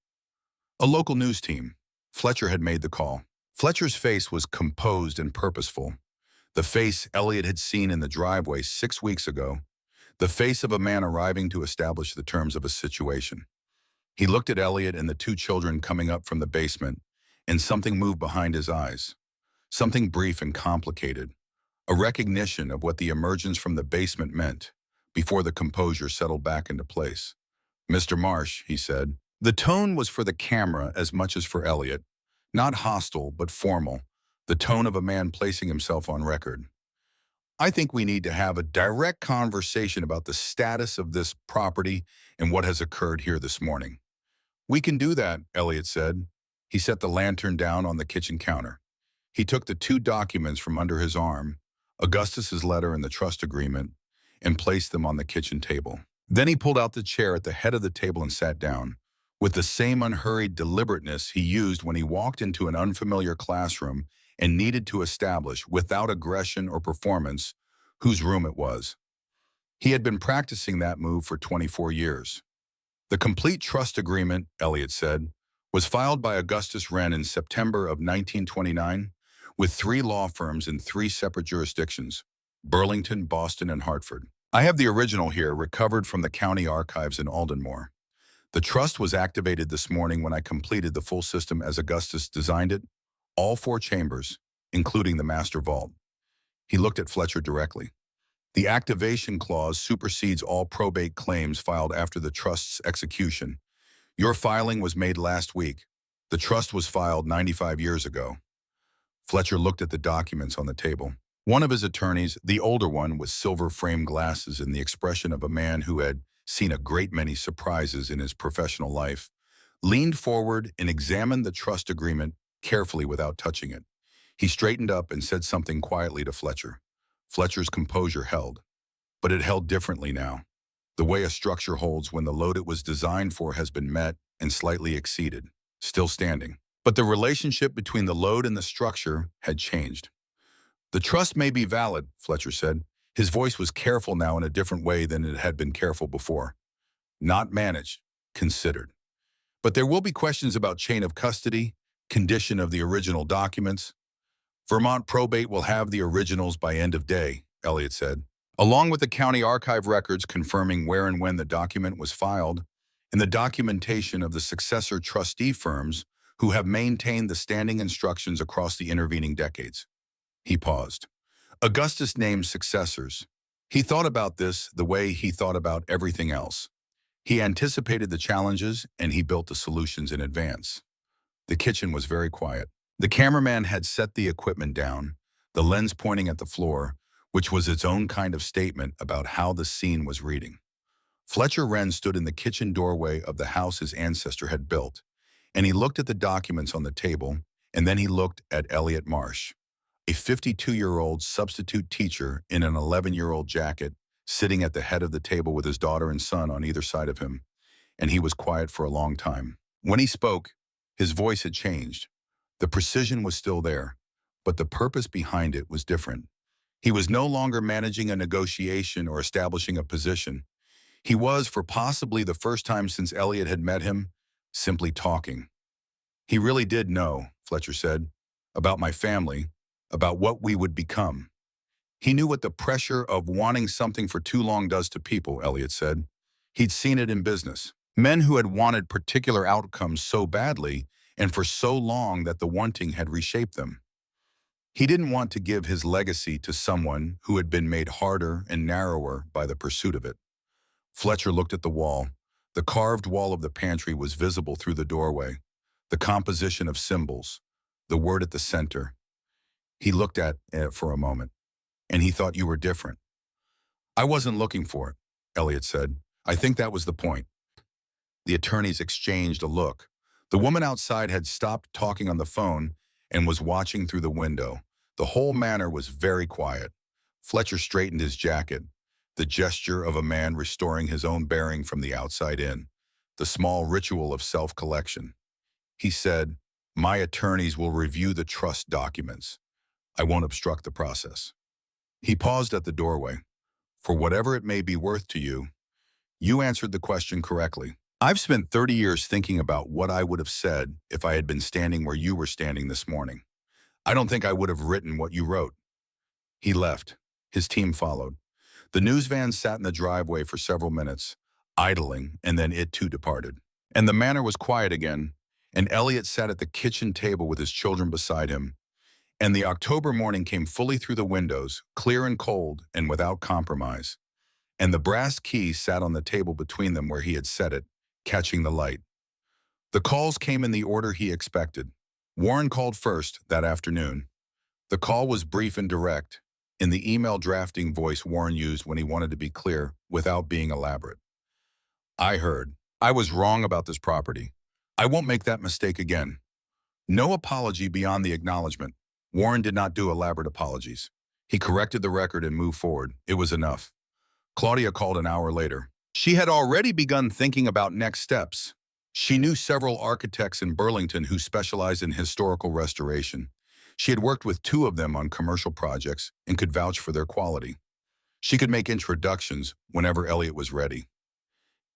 A local news team. Fletcher had made the call. Fletcher's face was composed and purposeful. The face Elliot had seen in the driveway 6 weeks ago. The face of a man arriving to establish the terms of a situation. He looked at Elliot and the 2 children coming up from the basement, and something moved behind his eyes. Something brief and complicated. A recognition of what the emergence from the basement meant, before the composure settled back into place. "Mr. Marsh," he said. The tone was for the camera as much as for Elliot. Not hostile, but formal. The tone of a man placing himself on record. "I think we need to have a direct conversation about the status of this property and what has occurred here this morning." "We can do that," Elliot said. He set the lantern down on the kitchen counter. He took the 2 documents from under his arm, Augustus's letter and the trust agreement, and placed them on the kitchen table. Then he pulled out the chair at the head of the table and sat down, with the same unhurried deliberateness he used when he walked into an unfamiliar classroom and needed to establish, without aggression or performance, whose room it was. He had been practicing that move for 24 years. "The complete trust agreement," Elliot said, "was filed by Augustus Wren in September of 1929 with 3 law firms in 3 separate jurisdictions, Burlington, Boston, and Hartford. I have the original here, recovered from the county archives in Aldenmore. The trust was activated this morning when I completed the full system as Augustus designed it, all 4 chambers, including the master vault." He looked at Fletcher directly. "The activation clause supersedes all probate claims filed after the trust's execution. Your filing was made last week. The trust was filed 95 years ago." Fletcher looked at the documents on the table. One of his attorneys, the older one with silver-framed glasses and the expression of a man who had seen a great many surprises in his professional life, leaned forward and examined the trust agreement carefully without touching it. He straightened up and said something quietly to Fletcher. Fletcher's composure held, but it held differently now. The way a structure holds when the load it was designed for has been met and slightly exceeded, still standing. But the relationship between the load and the structure had changed. "The trust may be valid," Fletcher said. His voice was careful now in a different way than it had been careful before. "Not managed, considered. But there will be questions about chain of custody, condition of the original documents. Vermont probate will have the originals by end of day," Elliot said, "along with the county archive records confirming where and when the document was filed, and the documentation of the successor trustee firms who have maintained the standing instructions across the intervening decades." He paused. Augustus named successors. He thought about this the way he thought about everything else. He anticipated the challenges and he built the solutions in advance. The kitchen was very quiet. The cameraman had set the equipment down, the lens pointing at the floor, which was its own kind of statement about how the scene was reading. Fletcher Wren stood in the kitchen doorway of the house his ancestor had built, and he looked at the documents on the table, and then he looked at Elliot Marsh, a 52-year-old substitute teacher in an 11-year-old jacket, sitting at the head of the table with his daughter and son on either side of him, and he was quiet for a long time. When he spoke, his voice had changed. The precision was still there, but the purpose behind it was different. He was no longer managing a negotiation or establishing a position. He was, for possibly the first time since Elliot had met him, simply talking. He really did know, Fletcher said, about my family, about what we would become. He knew what the pressure of wanting something for too long does to people, Elliot said. He'd seen it in business. Men who had wanted particular outcomes so badly and for so long that the wanting had reshaped them. He didn't want to give his legacy to someone who had been made harder and narrower by the pursuit of it. Fletcher looked at the wall. The carved wall of the pantry was visible through the doorway, the composition of symbols, the word at the center. He looked at it for a moment, and he thought you were different. I wasn't looking for it, Elliot said. I think that was the point. The attorneys exchanged a look. The woman outside had stopped talking on the phone and was watching through the window. The whole manor was very quiet. Fletcher straightened his jacket, the gesture of a man restoring his own bearing from the outside in, the small ritual of self-collection. He said, "My attorneys will review the trust documents. I won't obstruct the process." He paused at the doorway. For whatever it may be worth to you, you answered the question correctly. I've spent 30 years thinking about what I would have said if I had been standing where you were standing this morning. I don't think I would have written what you wrote. He left. His team followed. The news van sat in the driveway for several minutes, idling, and then it too departed. And the manor was quiet again, and Elliot sat at the kitchen table with his children beside him. And the October morning came fully through the windows, clear and cold and without compromise. And the brass key sat on the table between them where he had set it, catching the light. The calls came in the order he expected. Warren called first that afternoon. The call was brief and direct, in the email drafting voice Warren used when he wanted to be clear without being elaborate. I heard. I was wrong about this property. I won't make that mistake again. No apology beyond the acknowledgement. Warren did not do elaborate apologies. He corrected the record and moved forward. It was enough. Claudia called an hour later. She had already begun thinking about next steps. She knew several architects in Burlington who specialized in historical restoration. She had worked with two of them on commercial projects and could vouch for their quality. She could make introductions whenever Elliot was ready.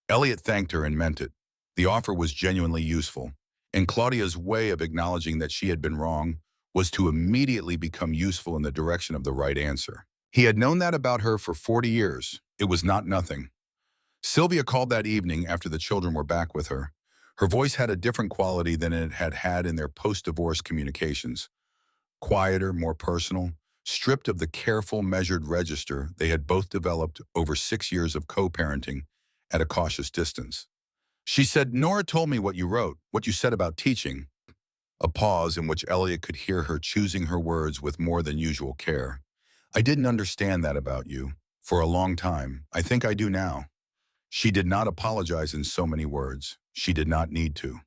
Elliot thanked her and meant it. The offer was genuinely useful, and Claudia's way of acknowledging that she had been wrong was to immediately become useful in the direction of the right answer. He had known that about her for 40 years. It was not nothing. Sylvia called that evening after the children were back with her. Her voice had a different quality than it had had in their post-divorce communications. Quieter, more personal, stripped of the careful, measured register they had both developed over 6 years of co-parenting at a cautious distance. She said, "Nora told me what you wrote, what you said about teaching." A pause in which Elliot could hear her choosing her words with more than usual care. "I didn't understand that about you. For a long time. I think I do now." She did not apologize in so many words. She did not need to.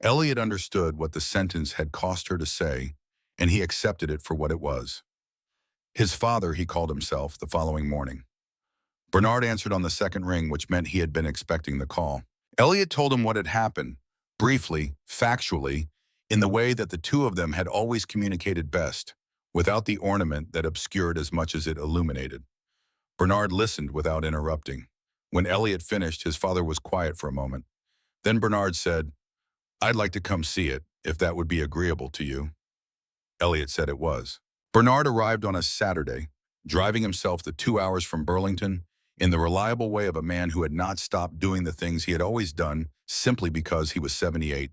Elliot understood what the sentence had cost her to say, and he accepted it for what it was. His father, he called himself, the following morning. Bernard answered on the second ring, which meant he had been expecting the call. Elliot told him what had happened, briefly, factually, in the way that the two of them had always communicated best, without the ornament that obscured as much as it illuminated. Bernard listened without interrupting. When Elliot finished, his father was quiet for a moment. Then Bernard said, "I'd like to come see it, if that would be agreeable to you." Elliot said it was. Bernard arrived on a Saturday, driving himself the 2 hours from Burlington, in the reliable way of a man who had not stopped doing the things he had always done simply because he was 78.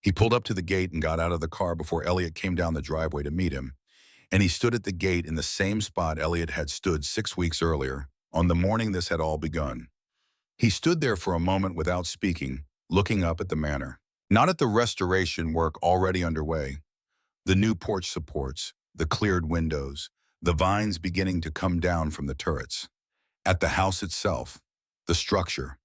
He pulled up to the gate and got out of the car before Elliot came down the driveway to meet him, and he stood at the gate in the same spot Elliot had stood 6 weeks earlier, on the morning this had all begun. He stood there for a moment without speaking, looking up at the manor. Not at the restoration work already underway, the new porch supports, the cleared windows, the vines beginning to come down from the turrets. At the house itself, the structure,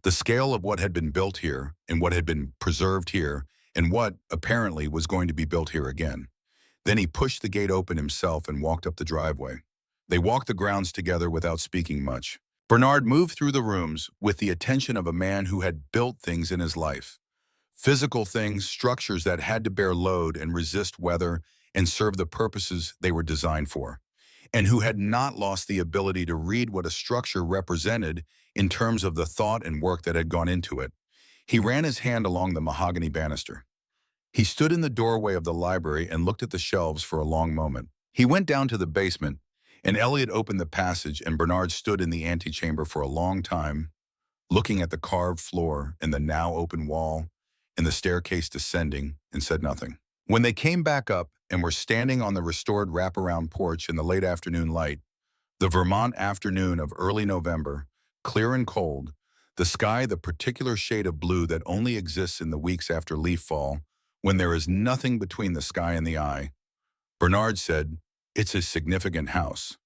the scale of what had been built here and what had been preserved here and what, apparently, was going to be built here again. Then he pushed the gate open himself and walked up the driveway. They walked the grounds together without speaking much. Bernard moved through the rooms with the attention of a man who had built things in his life. Physical things, structures that had to bear load and resist weather and serve the purposes they were designed for, and who had not lost the ability to read what a structure represented in terms of the thought and work that had gone into it. He ran his hand along the mahogany banister. He stood in the doorway of the library and looked at the shelves for a long moment. He went down to the basement, and Elliot opened the passage, and Bernard stood in the antechamber for a long time, looking at the carved floor and the now open wall and the staircase descending, and said nothing. When they came back up and were standing on the restored wraparound porch in the late afternoon light, the Vermont afternoon of early November, clear and cold, the sky the particular shade of blue that only exists in the weeks after leaf fall, when there is nothing between the sky and the eye, Bernard said, "It's a significant house,"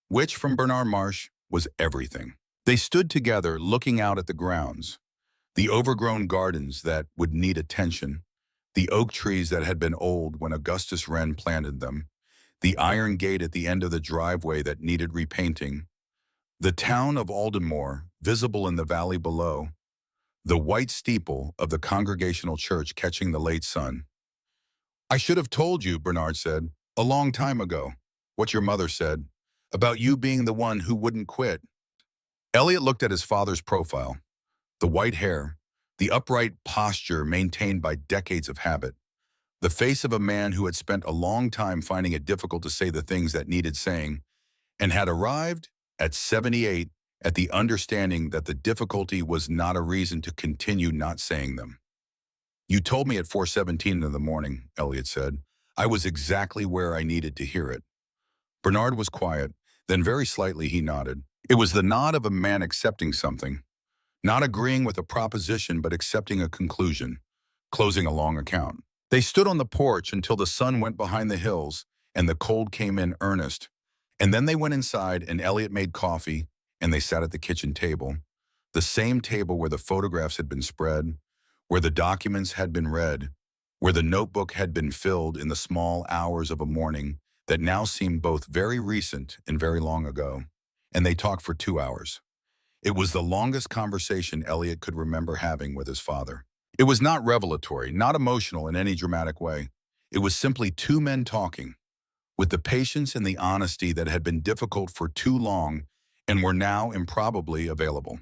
which from Bernard Marsh was everything. They stood together looking out at the grounds, the overgrown gardens that would need attention, the oak trees that had been old when Augustus Wren planted them, the iron gate at the end of the driveway that needed repainting, the town of Aldenmore, visible in the valley below, the white steeple of the Congregational Church catching the late sun. "I should have told you," Bernard said, "a long time ago, what your mother said, about you being the one who wouldn't quit." Elliot looked at his father's profile, the white hair, the upright posture maintained by decades of habit, the face of a man who had spent a long time finding it difficult to say the things that needed saying, and had arrived, at 78, at the understanding that the difficulty was not a reason to continue not saying them. "You told me at 4:17 in the morning," Elliot said. "I was exactly where I needed to hear it." Bernard was quiet, then very slightly he nodded. It was the nod of a man accepting something, not agreeing with a proposition but accepting a conclusion, closing a long account. They stood on the porch until the sun went behind the hills and the cold came in earnest, and then they went inside and Elliot made coffee and they sat at the kitchen table, the same table where the photographs had been spread, where the documents had been read, where the notebook had been filled in the small hours of a morning that now seemed both very recent and very long ago. And they talked for 2 hours. It was the longest conversation Elliot could remember having with his father. It was not revelatory, not emotional in any dramatic way. It was simply two men talking, with the patience and the honesty that had been difficult for too long and were now improbably available.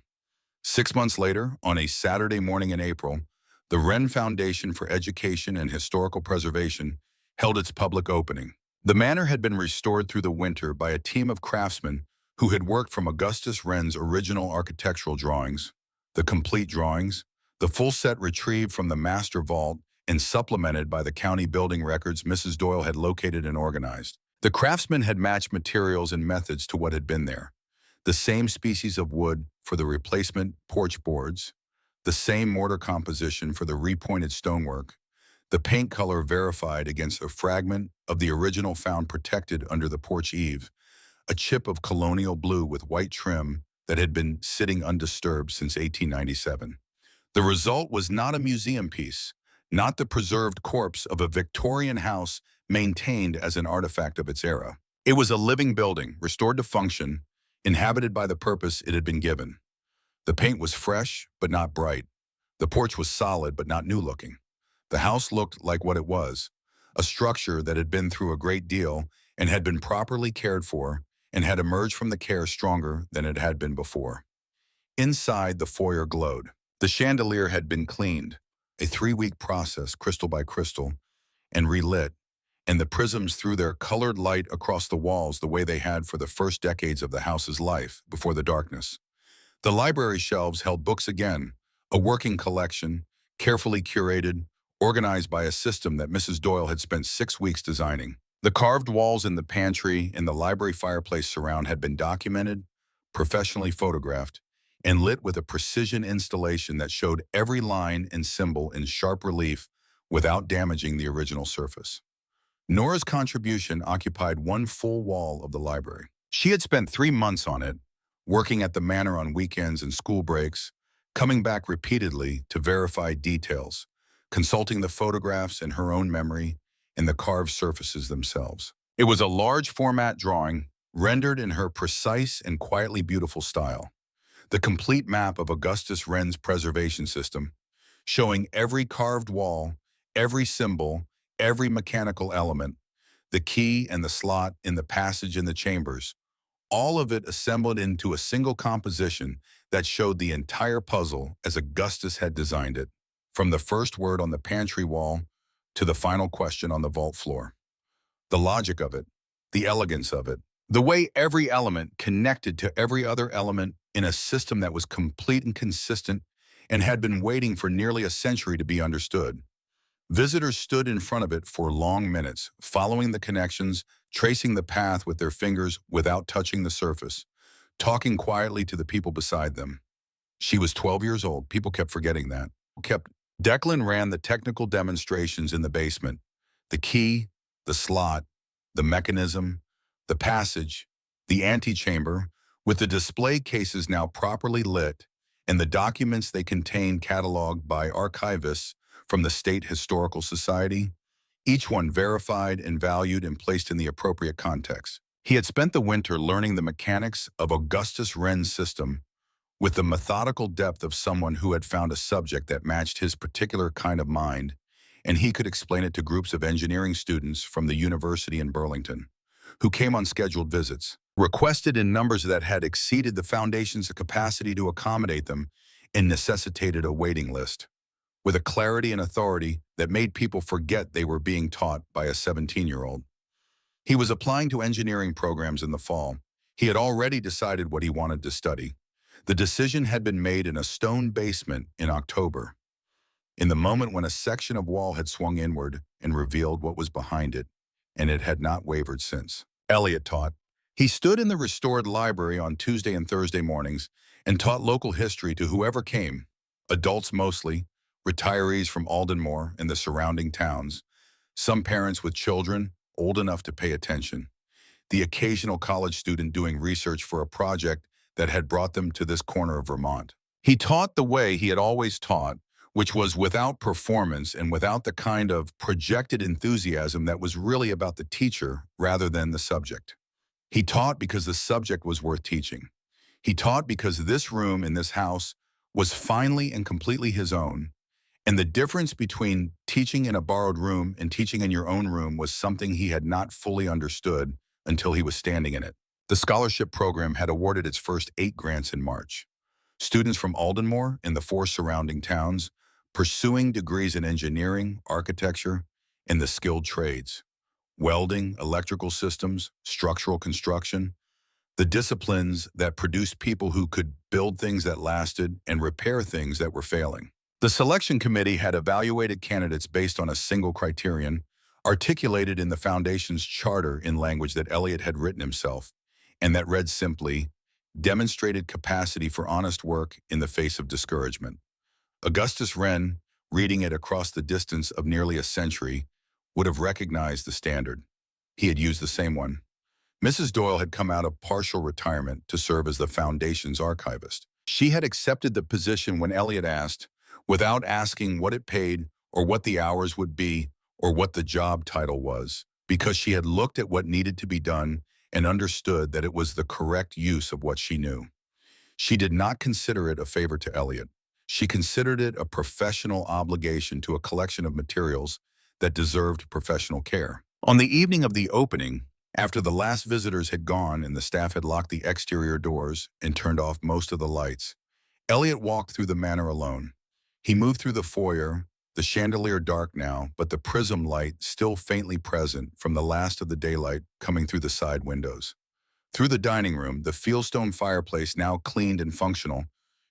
6 months later, on a Saturday morning in April, the Wren Foundation for Education and Historical Preservation held its public opening. The manor had been restored through the winter by a team of craftsmen who had worked from Augustus Wren's original architectural drawings, the complete drawings, the full set retrieved from the master vault and supplemented by the county building records Mrs. Doyle had located and organized. The craftsmen had matched materials and methods to what had been there. The same species of wood for the replacement porch boards, the same mortar composition for the repointed stonework, the paint color verified against a fragment of the original found protected under the porch eave, a chip of colonial blue with white trim that had been sitting undisturbed since 1897. The result was not a museum piece, not the preserved corpse of a Victorian house maintained as an artifact of its era. It was a living building, restored to function, inhabited by the purpose it had been given. The paint was fresh, but not bright. The porch was solid, but not new-looking. The house looked like what it was, a structure that had been through a great deal and had been properly cared for and had emerged from the care stronger than it had been before. Inside, the foyer glowed. The chandelier had been cleaned, a 3-week process, crystal by crystal, and relit, and the prisms threw their colored light across the walls the way they had for the first decades of the house's life before the darkness. The library shelves held books again, a working collection, carefully curated, organized by a system that Mrs. Doyle had spent 6 weeks designing. The carved walls in the pantry and the library fireplace surround had been documented, professionally photographed, and lit with a precision installation that showed every line and symbol in sharp relief without damaging the original surface. Nora's contribution occupied one full wall of the library. She had spent 3 months on it, working at the manor on weekends and school breaks, coming back repeatedly to verify details, consulting the photographs in her own memory and the carved surfaces themselves. It was a large format drawing, rendered in her precise and quietly beautiful style. The complete map of Augustus Wren's preservation system, showing every carved wall, every symbol, every mechanical element, the key and the slot in the passage in the chambers, all of it assembled into a single composition that showed the entire puzzle as Augustus had designed it, from the first word on the pantry wall to the final question on the vault floor. The logic of it, the elegance of it, the way every element connected to every other element in a system that was complete and consistent and had been waiting for nearly a century to be understood. Visitors stood in front of it for long minutes, following the connections, tracing the path with their fingers without touching the surface, talking quietly to the people beside them. She was 12 years old. People kept forgetting that. Declan ran the technical demonstrations in the basement. The key, the slot, the mechanism, the passage, the antechamber, with the display cases now properly lit, and the documents they contained cataloged by archivists from the State Historical Society, each one verified and valued and placed in the appropriate context. He had spent the winter learning the mechanics of Augustus Wren's system with the methodical depth of someone who had found a subject that matched his particular kind of mind, and he could explain it to groups of engineering students from the university in Burlington, who came on scheduled visits, requested in numbers that had exceeded the Foundation's capacity to accommodate them, and necessitated a waiting list, with a clarity and authority that made people forget they were being taught by a 17-year-old. He was applying to engineering programs in the fall. He had already decided what he wanted to study. The decision had been made in a stone basement in October, in the moment when a section of wall had swung inward and revealed what was behind it, and it had not wavered since. Elliot taught. He stood in the restored library on Tuesday and Thursday mornings and taught local history to whoever came, adults mostly, retirees from Aldenmore and the surrounding towns, some parents with children old enough to pay attention, the occasional college student doing research for a project that had brought them to this corner of Vermont. He taught the way he had always taught, which was without performance and without the kind of projected enthusiasm that was really about the teacher rather than the subject. He taught because the subject was worth teaching. He taught because this room in this house was finally and completely his own, and the difference between teaching in a borrowed room and teaching in your own room was something he had not fully understood until he was standing in it. The scholarship program had awarded its first 8 grants in March. Students from Aldenmore and the 4 surrounding towns pursuing degrees in engineering, architecture, and the skilled trades, welding, electrical systems, structural construction, the disciplines that produced people who could build things that lasted and repair things that were failing. The selection committee had evaluated candidates based on a single criterion, articulated in the Foundation's charter in language that Elliot had written himself, and that read simply, demonstrated capacity for honest work in the face of discouragement. Augustus Wren, reading it across the distance of nearly a century, would have recognized the standard. He had used the same one. Mrs. Doyle had come out of partial retirement to serve as the Foundation's archivist. She had accepted the position when Elliot asked, without asking what it paid or what the hours would be or what the job title was, because she had looked at what needed to be done and understood that it was the correct use of what she knew. She did not consider it a favor to Elliot. She considered it a professional obligation to a collection of materials that deserved professional care. On the evening of the opening, after the last visitors had gone and the staff had locked the exterior doors and turned off most of the lights, Elliot walked through the manor alone. He moved through the foyer, the chandelier dark now, but the prism light still faintly present from the last of the daylight coming through the side windows. Through the dining room, the fieldstone fireplace now cleaned and functional,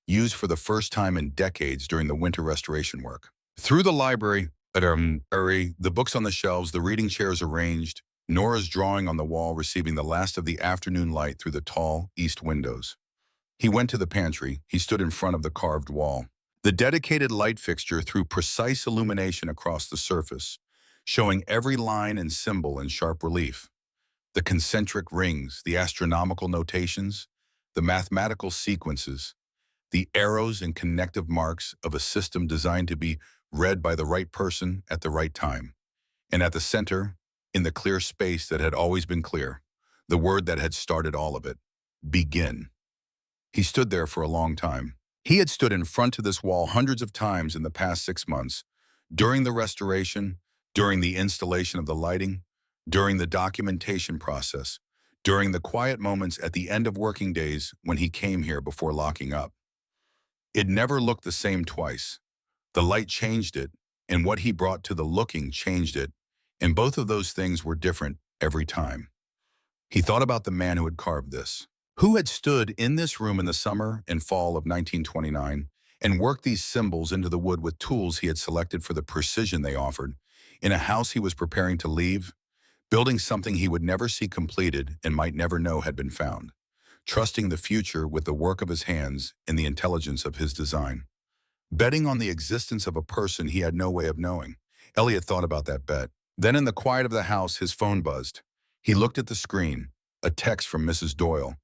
used for the first time in decades during the winter restoration work. Through the library, the books on the shelves, the reading chairs arranged, Nora's drawing on the wall receiving the last of the afternoon light through the tall east windows. He went to the pantry. He stood in front of the carved wall. The dedicated light fixture threw precise illumination across the surface, showing every line and symbol in sharp relief. The concentric rings, the astronomical notations, the mathematical sequences, the arrows and connective marks of a system designed to be read by the right person at the right time. And at the center, in the clear space that had always been clear, the word that had started all of it: begin. He stood there for a long time. He had stood in front of this wall hundreds of times in the past 6 months, during the restoration, during the installation of the lighting, during the documentation process, during the quiet moments at the end of working days when he came here before locking up. It never looked the same twice. The light changed it, and what he brought to the looking changed it, and both of those things were different every time. He thought about the man who had carved this, who had stood in this room in the summer and fall of 1929 and worked these symbols into the wood with tools he had selected for the precision they offered, in a house he was preparing to leave, building something he would never see completed and might never know had been found, trusting the future with the work of his hands and the intelligence of his design. Betting on the existence of a person he had no way of knowing. Elliot thought about that bet. Then in the quiet of the house, his phone buzzed. He looked at the screen, a text from Mrs. Doyle.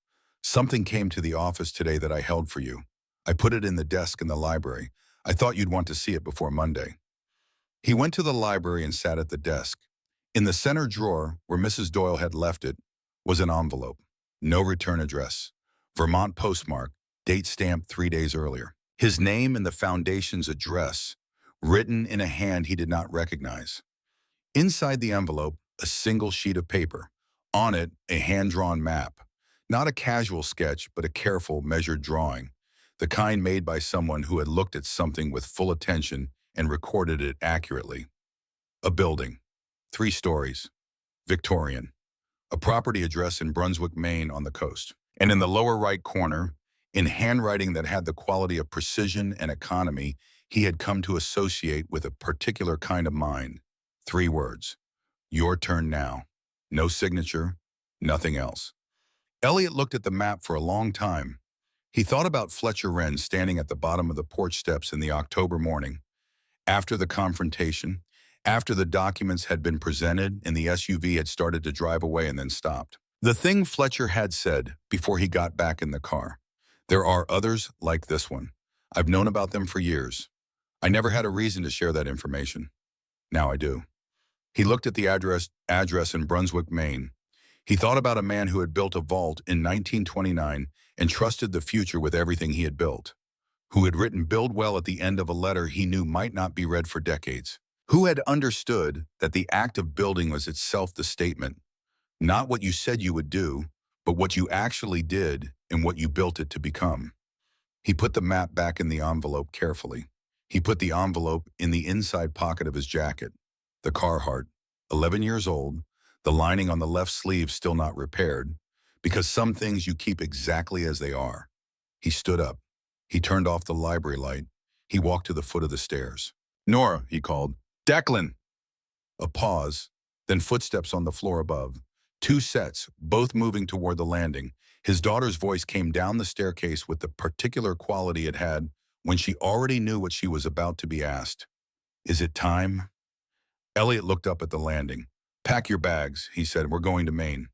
"Something came to the office today that I held for you. I put it in the desk in the library. I thought you'd want to see it before Monday." He went to the library and sat at the desk. In the center drawer, where Mrs. Doyle had left it, was an envelope. No return address. Vermont postmark, date stamped 3 days earlier. His name and the foundation's address, written in a hand he did not recognize. Inside the envelope, a single sheet of paper. On it, a hand-drawn map. Not a casual sketch, but a careful, measured drawing. The kind made by someone who had looked at something with full attention and recorded it accurately. A building. 3 stories. Victorian. A property address in Brunswick, Maine on the coast. And in the lower right corner, in handwriting that had the quality of precision and economy he had come to associate with a particular kind of mind, 3 words: "Your turn now." No signature, nothing else. Elliot looked at the map for a long time. He thought about Fletcher Wren standing at the bottom of the porch steps in the October morning, after the confrontation, after the documents had been presented and the SUV had started to drive away and then stopped. The thing Fletcher had said before he got back in the car: "There are others like this one. I've known about them for years. I never had a reason to share that information. Now I do." He looked at the address in Brunswick, Maine. He thought about a man who had built a vault in 1929 and trusted the future with everything he had built, who had written "build well" at the end of a letter he knew might not be read for decades, who had understood that the act of building was itself the statement, not what you said you would do, but what you actually did and what you built it to become. He put the map back in the envelope carefully. He put the envelope in the inside pocket of his jacket. The Carhartt, 11 years old, the lining on the left sleeve still not repaired, because some things you keep exactly as they are. He stood up. He turned off the library light. He walked to the foot of the stairs. "Nora," he called. "Declan!" A pause, then footsteps on the floor above. 2 sets, both moving toward the landing. His daughter's voice came down the staircase with the particular quality it had when she already knew what she was about to be asked. "Is it time?" Elliot looked up at the landing. "Pack your bags," he said. "We're going to Maine."